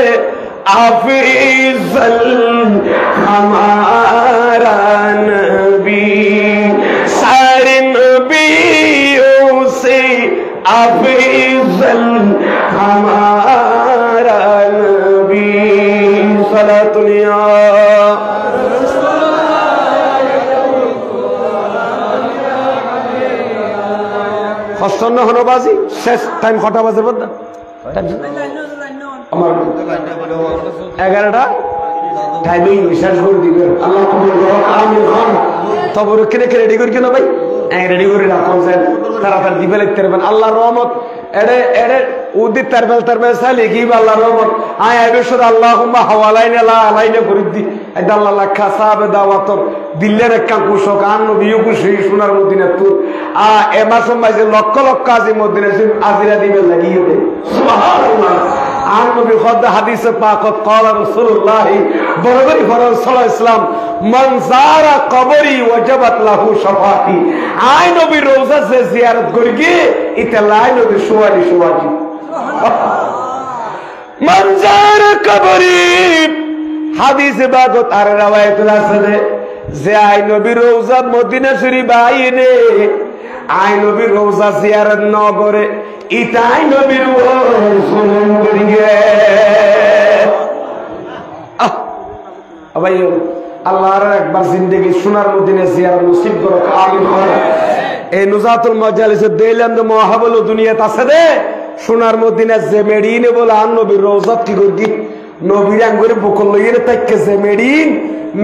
अफज़ल हमारा नबी सारे नबियों से अफज़ल हमारा नबी सलातुन या हसन हनबाजी शेष टाइम कटा बाजे बद আমার 11টা টাইমিং বিশ্বাস করে দিবে আল্লাহ কবুল করুন আমিন খান তবর কেনে রেডি করি কেন ভাই রেডি করে রাখুন স্যার তাড়াতাড়ি দিবে লিখতে পারবেন আল্লাহর রহমত এড়ে উদিত তারবেল সালে কি আল্লাহর রহমত আয় আবেশর আল্লাহুম্মা হাওয়ালাইনা লা আলাইনা ফরিদি এটা আল্লাহ লাখা সাহাবে দাওয়াত দিল্লের একটা কুশক আন নবীও খুশি সোনার মদিনা তুর এ মাসে মাঝে লক্ষ লক্ষ আজি মদিনা আজিরা দিবে লাগিয়ে দে সুবহানাল্লাহ আর নবী খোদ হাদিসে পাকত قال رسول الله বরবরি ফরজ সাল্লাল্লাহু আলাইহি সাল্লাম মান যারা কবরি ওয়াজাবাত লাহু শাফাতি আয় নবী রওজা সে জিয়ারত করগে এটা লাই নবী সুয়ালি সুয়াজি মান যারা কবরি হাদিসে বাগত আর রাওয়ায়াতুল আছে যে আই নবী রওজা মদিনা শরীফ আইনে আই নবী রওজা জিয়ারত ন করে ইতাই নবীর সুন্নাত করিগে ভাই আল্লাহর একবার জিন্দেগি সোনার মদিনা জিয়ারত নসিব করো আমিন হয়। এই নুজাতুল মাজালিসে দিলাম তো মহাবল দুনিয়াতে আছে দে সোনার মদিনা যে মেডিনে বলে আর নবীর রওজা কি করি নবীর আঙ্গুরে বকল লইরে তাইকে যে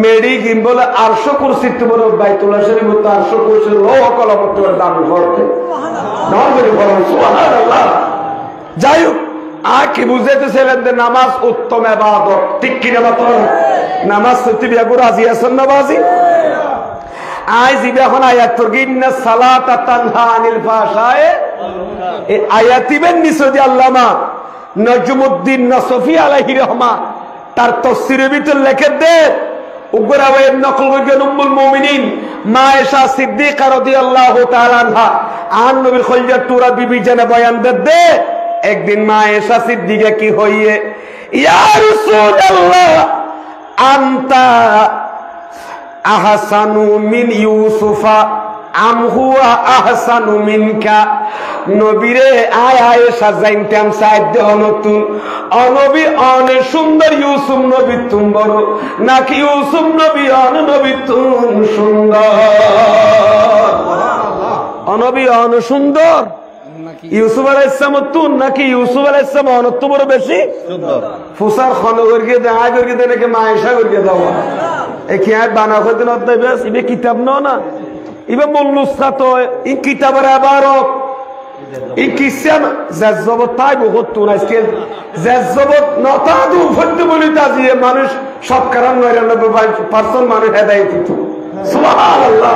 মেডি কিন বলে 800 কুরসি তোমার বাইতুল্লাহ শরীফ তো 800 কুরসি লোহ কলম তোমার দান করতে নাম করে বলো সুবহানাল্লাহ। যাই হোক কি বুঝাইতেছিলেন যে নামাজ উত্তম ইবাদত, ঠিক কিনা বলো? নামাজ সত্যি বিয়া রাজি আছেন না বাজি? আজ এখন আয়াত পড়ি ইন্না সালাতা তানহা আনিল ফাহশায়ে, এই আয়াতিবেন নিসদি আল্লামা নজমুদ্দিন নসফি আলাইহির রহমা তার তাফসীরের ভিতর লেখে দে উগরা ওয়ে নকল করেন উম্মুল মুমিনিন মা আয়েশা সিদ্দিকা রাদিয়াল্লাহু তাআলা আনহা আন নবীর খলিজা তুরা বিবি জানে বয়ান দে একদিন মা আয়েশা সিদ্দিকা কি হইয়ে ইয়া রাসূলুল্লাহ আনতা আহসানু মিন ইউসুফা আম হুয়া আহসানু মিনকা, নবীরে আয় আয়েশা জানতাম সাইদ নতুন অনবী অনেক সুন্দর ইউসুফ নবী তুমি বড় নাকি ইউসুফ নবী নবী তুমি সুন্দর? অনবী অন সুন্দর ইউসুফ আলাইহিস সালাম তুন নাকি ইউসুফ আলাইহিস সালাম অনত বড় বেশি সুন্দর? ফুসার খন করিয়ে দে আয় করিয়ে দে নাকি মা আয়েশা করিয়ে দাও এই কি আয় বানা করে দেন অধ্যায় বেশ ইবে কিতাব না ইবে মুল্লুসা তো ই কিতাবের আবারত ই কিসেম জাজ্জবত তাই বহুত তুন আজকে জাজ্জবত নতা দু ফদ্দ বলি তাজিয়ে মানুষ সব কারণ 99% মানুষ হেদায়েত দিত সুবহানাল্লাহ।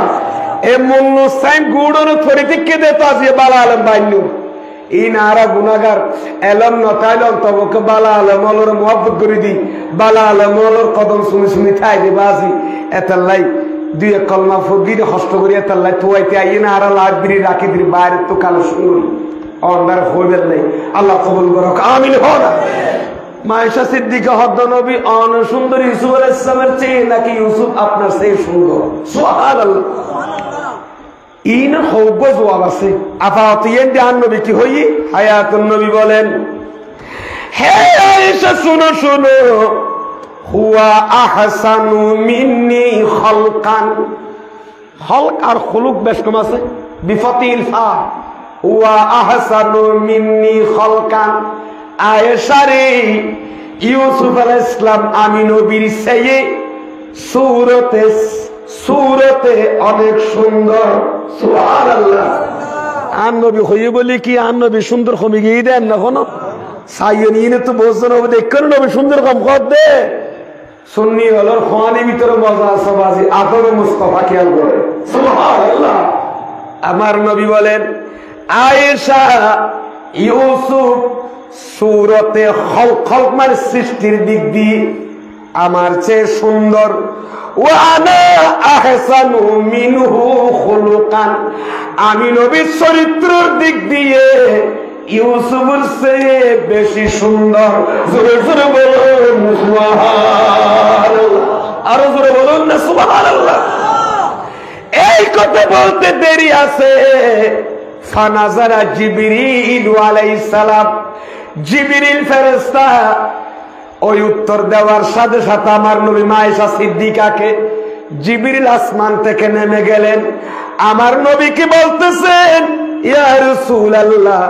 এ মুল্লুসাইন গুড়ন থরিতে কে দে তাজিয়ে বালা আলম বাইনু ই নারা গুনাহগার এলম নতাইলম তবকে বালা আলম ওলর মুহাব্বত করি দি বালা আলম ওলর কদম শুনি থাই দি বাজি এতাল্লাই দুই এক কলমা ফগিরে কষ্ট করিয়া তাল্লাই তুয়াইতে আইয়ে না আর লাগবিরি রাখি দিরি বাইরে তো কালো শুনুন অন্ধার হইবেন নাই আল্লাহ কবুল করুক আমিন হোক। মা আয়েশা সিদ্দিকা হদ্দ নবী অন সুন্দর ইউসুফ আলাইহিস সালামের চেয়ে নাকি ইউসুফ আপনার চেয়ে সুন্দর? সুবহানাল্লাহ। ইন হৌব জবাব আছে আফাতিয়ান জান নবী কি হই হায়াতুন নবী বলেন হে আয়েশা শুনো শুনো হুয়া আহসানু মিন্নি খালকান, খালক আর খুলুক বেশ কম আছে বিফাতিল ফা হুয়া আহসানু মিন্নি খালকান। আয়েশা রে ইউসুফ আলাইহিস সালাম আমি নবীর চেয়ে সূরতে অনেক সুন্দর সুবহানাল্লাহ। আন নবী হইয়ে বলি কি আন নবী সুন্দর কমে গিয়ে দেন না কোনো সাইয়িনে তো বোঝন হবে দেখেন নবী সুন্দর কম কর দে সুন্নি হলোর খোয়ানি ভিতরে মজা আছে বাজি আদর মুস্তাফা খেয়াল করে সুবহানাল্লাহ। আমার নবী বলেন আয়েশা ইউসুফ সূরতে খলক মানে সৃষ্টির দিক দিয়ে আমার চেয়ে সুন্দর ওয়া আনা আহসানু মিনহু খুলুকান, আমি নবীর চরিত্রের দিক দিয়ে ইউসুফের চেয়ে বেশি সুন্দর। জোরে জোরে বলুন সুবহানাল্লাহ, আরো জোরে বলুন না সুবহানাল্লাহ। এই কথা বলতে দেরি আছে ফানাজারা জিবরিল আলাইহিস সালাম, জিবরিল ফেরেশতা ওই উত্তর দেওয়ার সাথে সাথে আমার নবী মা আয়েশা সিদ্দিকাকে জিবরিল আসমান থেকে নেমে গেলেন আমার নবীকে বলতেছেন ইয়া রাসূলুল্লাহ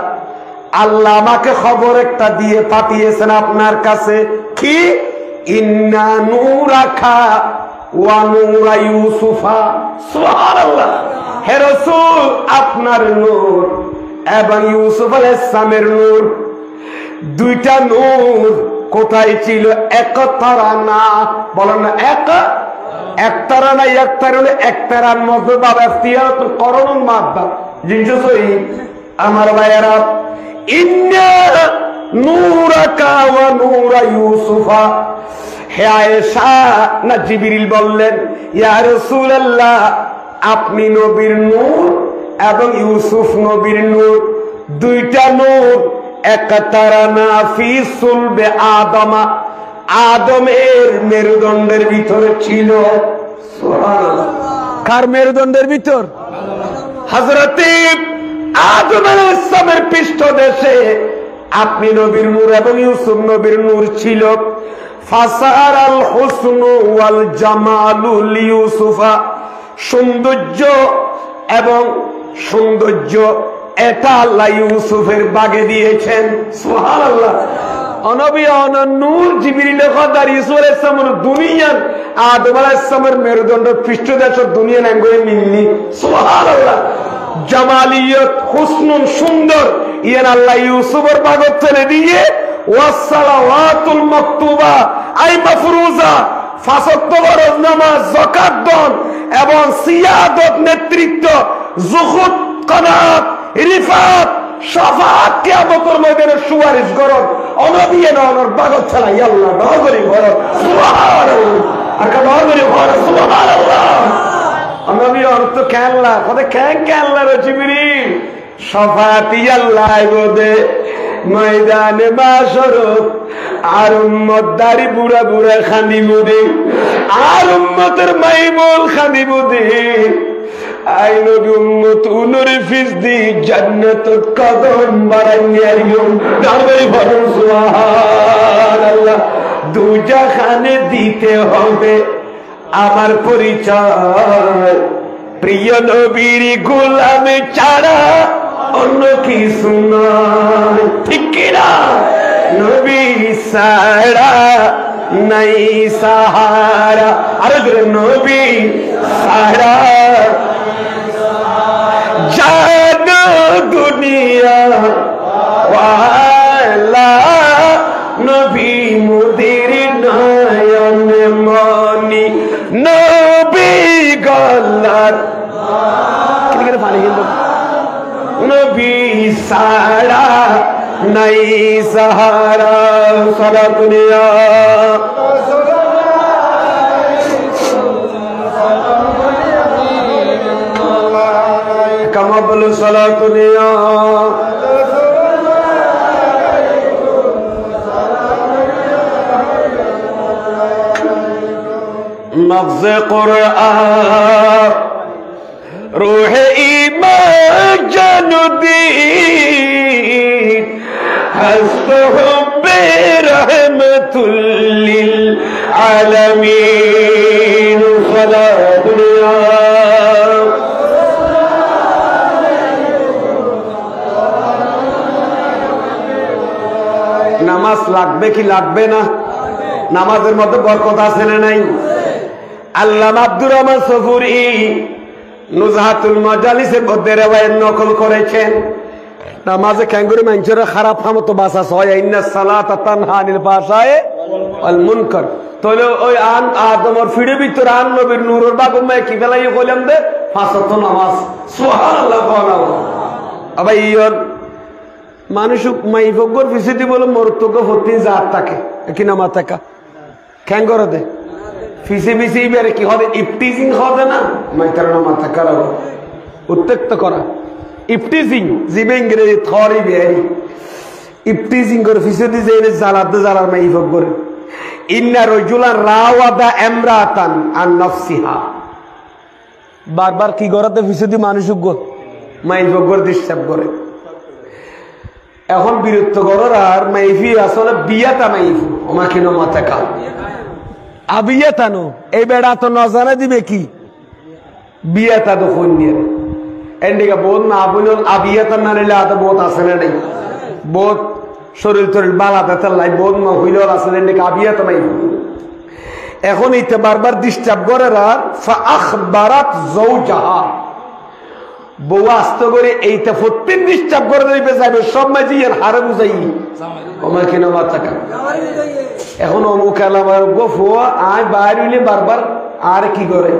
আল্লাহ আমাকে খবর একটা দিয়ে পাঠিয়েছেন আপনার কাছে কি ইন্না নূরাকা ওয়া নূরা ইউসুফা। সুবহানাল্লাহ। হে রাসূল আপনার নূর এবং ইউসুফ আলাইহিস সালামের নূর দুইটা নূর কোথায় ছিল? একতারা না বলেন না একতারা না একতারা হলে একতারার মধ্যে বাবা ইখতিয়ার করুন মাদ্দা জিনিস সই আমার ভাইয়েরা ইন্না নূরাকা ওয়া নূরা ইউসুফা। হে আয়েশা না জিবরিল বললেন ইয়া রাসূলুল্লাহ আপনি নবীর নূর এবং ইউসুফ নবীর নূর দুইটা নূর একতারানা ফি সুলবে আদমা আদমের মেরুদণ্ডের ভিতরে ছিল। সুবহানাল্লাহ। কার মেরুদণ্ডের ভিতর? হযরতে আদম আলাইহিস সালামের পৃষ্ঠদেশে আপনি নবীর নূর এবং ইউসুফ নবীর নূর ছিল। ফাসারাল হুসনু ওয়াল জামালু লিইউসুফা, সৌন্দর্য এবং সৌন্দর্য এটা আল্লাহ ইউসুফের বাগে দিয়েছেন। সুবহানাল্লাহ। অনবী নূর জিবরিল খদার ইউসুফ আলাইহিস সালামের দুনিয়ার আদম আলাইহিস সালামের মেরুদণ্ড পৃষ্ঠদেশের দুনিয়া নাঙ্গয়ে মিলনি। সুবহানাল্লাহ। জামালিয়ত হুসনুন সুন্দর ইয়ান আল্লাহ ইউসুফের বাগত ফেলে দিয়ে ওয়াসসালাওয়াতুল মাকতুবা আই মাফরুজা, পাঁচ ওয়াক্ত ফরজ নামাজ, যাকাত দান এবং সিয়াদত নেতৃত্ব, যুহুদ, কানাত, রিফাত, শাফাআত কিয়ামতের ময়দানে সুপারিশ করন অনবিয়ে নর বাগত ফেলাই আল্লাহ নগরী ঘর। সুবহানাল্লাহ। আর নগরী ঘর। সুবহানাল্লাহ। অনবী অর্থ কেল্লা কদে কেল্লা জিবরিল শাফাআতি আল্লাহ বদে ময়দানে মাশরত আর উম্মত দাড়ি বুড়া বুড়া খানিবুদে আর উম্মতের মাইমুল খানিবুদে আই নবী উম্মত উনরে ফিসদি জান্নাতুল কদম বারাইয়ারিও দাঁড়াই বড়। সুবহানাল্লাহ। দুজাহানে দিতে হবে আমার পরিচয়, প্রিয় নবীর গোলামে ছাড়া অন্য কিছু নয়। ঠিক কিনা? নবী ছাড়া নাই সাহারা। আরে জোরে, নবী ছাড়া জানো দুনিয়া ওয়ালা, নবী মুদির নয়ন মনি, নবী গলার পানি কিন্তু নবী সারা নাই সাহারা। সারা দুনিয়া কামা বলো সারা দুনিয়া। मग़ज़ क़ुरआन रूह ईमान जानुद्दीन हस्बुहुब्बे रहमतुल लिल आलमीन। सदा दुनिया নামাজ লাগবে কি লাগবে না? নামাজের মধ্যে বরকত আছে না নাই? আল্লামা আব্দুর রহমান সফুরি নুজহাতুল মাজালিসের মধ্যে রিওয়ায়াত নকল করেছেন, নামাজে ক্যাঙ্গুরি মানুষের খারাপ কামতো বাঁচা হয়। ইন্নাস সালাতা তানহা আনিল ফাহশাই ওয়াল মুনকার। তাহলে ওই আন আদমর ফিড়ে ভিতর আন নবীর নূরের বাগমায় কি ফেলাই কইলাম দে পাঁচ ওয়াক্ত নামাজ। সুবহানাল্লাহ। আবার ইয়র মানুষ মাইফগর ফিসিটি বলে মরতকে হতে জাত থাকে কি নামাজ থাকা ক্যাঙ্গর দে ফিসি ফিসি বেড়ে কি হবে ইফটিজিং হবে না মাইতার নামাজ থাকার উত্তেক্ত করা ইফটিজিং জিবে ইংরেজি থরি বেরি ইফটিজিং করে ফিসিটি যে জালাতে জালার মাইফগর ইন্না রাজুলান রাওয়াদা ইমরাতান আন নাফসিহা। বারবার কি গরাতে ফিসিটি মানুষ মাইফগর ডিস্টার্ব করে। এখন বিরক্ত করার আর মাইফি আসলে বিয়াতা মাইফু আমাকে মাথা কা আবিয়াতানো এই বেড়া তো নজানা দিবে কি বিয়াতা তো ফোন নিয়ে এন্ডিকা বহুত না বলল আবিয়াতা না নিলে আদা বহুত আছে না নাই বহুত শরীর তরিল বালাতে তাল্লাই বহুত না হইল আছে এন্ডিকা আবিয়াতা মাইফু। এখন ইতে বারবার ডিস্টার্ব করার আর ফা আখবারাত যাওজাহা বউ আস্ত করে এইটা প্রত্যেক ডিস্টার্ব করে দিবে যাবে সব মাঝি এর হারে বুঝাই আমার কেন বাচ্চাকা এখন অমুক এলাকার গফু আয় বাইরে হইলে বারবার আর কি করে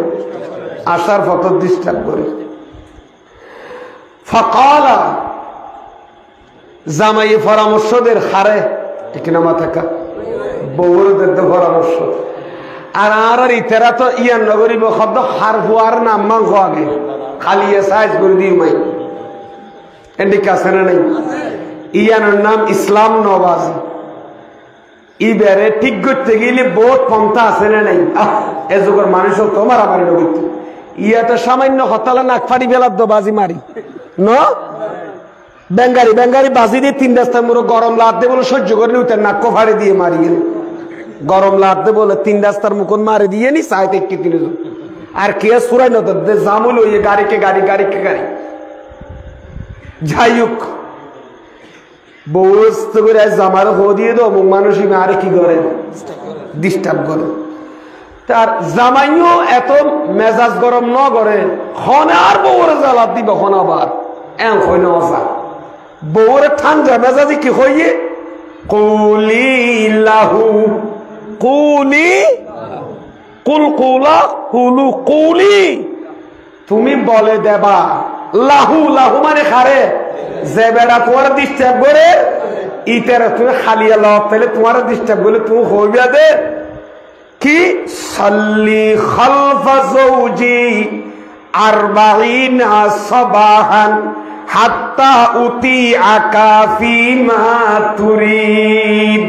আসার ফটো ডিস্টার্ব করে। ফাকালা জামাই পরামর্শদের হারে ঠিক না মাথাকা বউরদের পরামর্শ আর আর ইতেরা তো ইয়ান নগরিব শব্দ হার হুয়ার নাম মাংস আগে খালি সাইজ করে দিই মাই এন্ডিক আছে না নাই ইয়ানোর নাম ইসলাম নওয়াজি ইবারে ঠিক করতে গেলে বোট পন্থা আছে না নাই? এ যুগের মানুষ তোমার আমার করতো ইয়াটা সামান্য হতালা নাক ফাড়ি বেলার দো বাজি মারি ন বেঙ্গারি বেঙ্গারি বাজি দিয়ে 3 রাস্তার মুড়ো গরম লাদ দে বলে সহ্য করে নি উতার নাক ফাড়ি দিয়ে মারি গেল গরম লাদ দে বলে 3 রাস্তার মুখন মারি দিয়ে নি সাইতে একটি কিনে আর কে সুরাই নদ জামুল ওই গাড়িকে গাড়ি গাড়িকে গাড়ি যাই হোক বস্ত করে জামার হো দিয়ে দো অমুক মানুষ আরে কি করে ডিস্টার্ব করে তার জামাইও এত মেজাজ গরম ন করে হনে আর বউরে জ্বালাত দিব হন আবার এম হই না আসা বউরে ঠান্ডা মেজাজি কি হইয়ে কুলি লাহু কুলি কুল কুলা হুলু কুলি তুমি বলে দেবা লাহু লাহু মানে খারে যে বেড়া তোমার ডিস্টার্ব করে ইতারে তুমি খালি আল্লাহ তাহলে তোমার ডিস্টার্ব করলে তুমি হইবা দে কি সাল্লি খালফা যাওজি 40 সাবাহান হাত্তা উতি আকাফি মা তুরিদ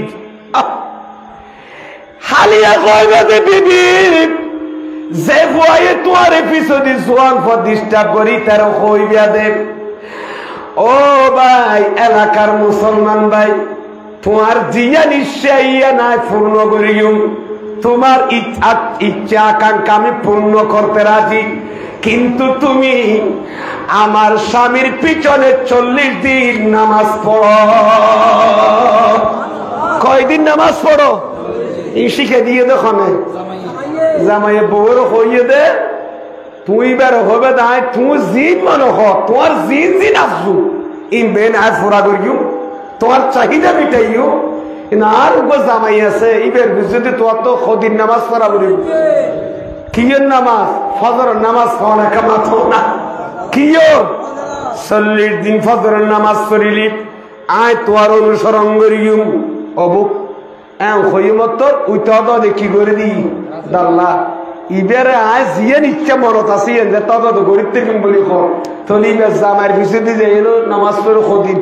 হালিয়া কইবা দে বিবি যে ভয়ে তোমার পিছনে জোয়ান ফর ডিস্টার্ব করি তার হইবা দে ও ভাই এলাকার মুসলমান ভাই তোমার জিয়া নিশ্চয় নাই পূর্ণ করিও তোমার ইচ্ছা আকাঙ্ক্ষা আমি পূর্ণ করতে রাজি কিন্তু তুমি আমার স্বামীর পিছনে 40 দিন নামাজ পড়ো কয়দিন নামাজ পড়ো এই শিখে দিয়ে দেখো না জামাইয়ে বউর হইয়ে দে তুই বের হবে তাই তুই জিন মনে হ তোমার জিন জিন আসবো ইন বেন আজ ফোরা করিও তোমার চাহিদা মিটাইও আর জামাই আছে ইবের যদি তোমার তো খদির নামাজ পড়া বলি কিয়ের নামাজ ফজরের নামাজ পড়া কামাত না কিয় 40 দিন ফজরের নামাজ পড়িলি আয় তোমার অনুসরণ করিও অবুক এম হইমত উইটা দেখি করে দি দাল্লা ইবেরে আয় জিয়েন ইচ্ছা মনত আছে তত তো গরিব থেকে বলি তলি জামার পিছনে যে এলো নামাজ পড়ো খদির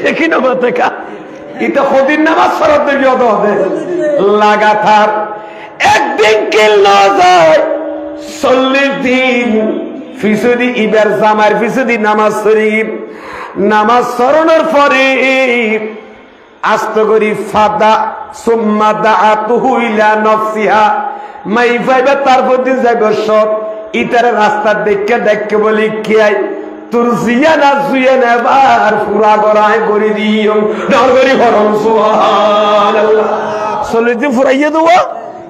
একই নামাজ দেখা এটা খদির নামাজ ফরত দেবী অত হবে লাগাতার একদিন কিল না যায় 40 দিন ফিসুদি ইবার জামার ফিসুদি নামাজ শরীফ নামাজ সরণের পরে আস্ত করি ফাদা সুম্মা দাআতুহু ইলা নাফসিহা মাই ফাইবা তারপর দিন যাইব সব ইতারে রাস্তা দেখকে বলি কি আই তোর জিয়া না জুয়ে নেবার পুরা গড়ায় করে দিও ডরগরি হরম সুবহানাল্লাহ 40 দিন ফুরাইয়ে দেবো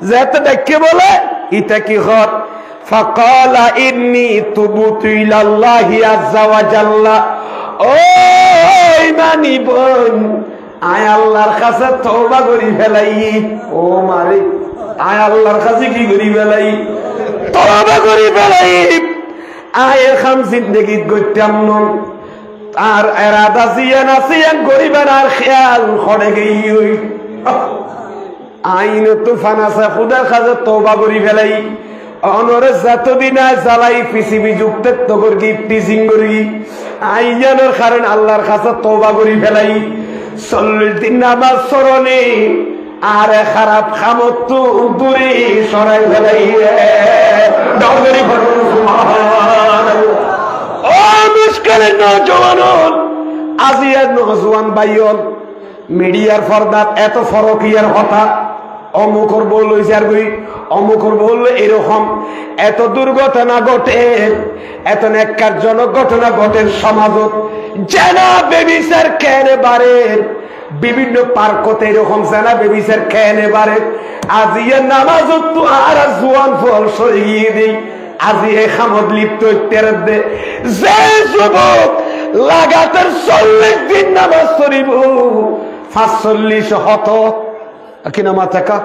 যাতে দেখকে বলে ইতা কি ঘর ফাকালা ইন্নী তুবতু ইলাল্লাহি আযজা ওয়া জাল্লা ও ইমানি বোন আয় আল্লাহর কাছে তওবা করি ফেলাই ও মারে আয় আল্লাহর কাছে কি করি ফেলাই তওবা করি ফেলাই আয় খাম জিন্দেগি গইতাম নন আর এরাদা সিয়ান করিবার আর খেয়াল করে গই আইন তুফান আছে খুদার কাছে তওবা করি ফেলাই অনরে যতদিন জ্বালাই পৃথিবী যুক্ত তগর কি টিচিং করি আইয়ানোর কারণ আল্লাহর কাছে তওবা করি ফেলাই 40 দিন নামাজ স্মরণে আর খারাপ খামত তো দূরে সরাই ফেলাই ডগরি ভরণ সুবহানাল্লাহ ও মুশকিলের নওজওয়ান আজিয়ার নওজওয়ান ভাইয়ন মিডিয়ার পর্দাত এত ফরকিয়ার কথা অমুকর বল হইছে আর কই অমুকর বল এরকম এত দুর্ঘটনা ঘটে এত নেককারজনক ঘটনা ঘটে সমাজত জানা বেবিচার কেনে বারে বিভিন্ন পার্কতে এরকম জানা বেবিচার কেনে বারে আজি নামাজত তো আর জোয়ান ফল সরিয়ে দেই আজি এই খামত লিপ্ত তেরে দে যে যুবক লাগাতার 40 দিন নামাজ পড়িব 45 হত কি নামাজ থাকা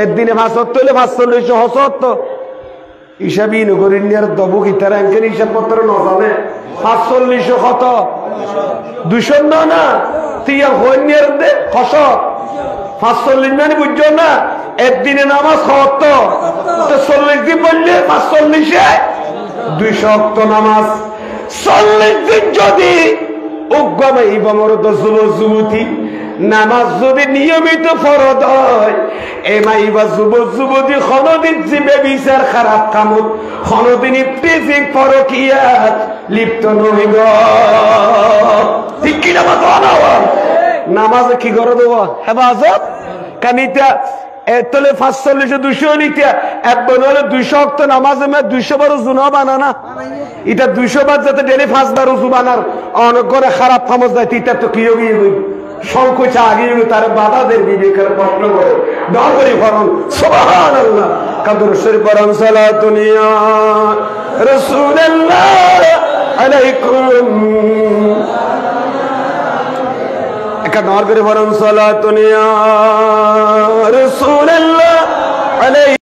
একদিনে 75 45 হত হিসাবই নগরিনিয়ার দবুক ইতারা এনকেন হিসাবপত্র নজানে 45 হত 200 না তিয়া হইনিয়ার দে হস 45 মানে বুঝছো না একদিনে নামাজ হত তো 40 দিন বললে 45 এ 200 ওয়াক্ত নামাজ 40 দিন যদি উগ্গমে ইবামর যুবতী নামাজ যদি নিয়মিত ফরজ হয় এ মাইবা যুবক যুবতী কোনদিন জীবে বিচার খারাপ কামত কোনদিন ইফতিজিক পরকিয়াত লিপ্ত নহিব ঠিক কি না বাবা নামাজে কি করে দেওয়া হেফাজত কানিতা এতলে 45 200 নিতে একবার হলে 200 ওয়াক্ত নামাজে মে 200 বার জুনা বানানা এটা 200 বার যাতে ডেলি 5 বার ওযু বানার অনেক করে খারাপ কামত যায় এটা তো কি হই সংকোচ আগে তার বাধা দেয় বিবেকের প্রশ্ন করে দর করে ফরন সুবহানাল্লাহ কাদর শরীফ পড়ুন সালাতুন ইয়া রাসূলুল্লাহ আলাইকুম একা দর করে ফরন সালাতুন ইয়া রাসূলুল্লাহ আলাইকুম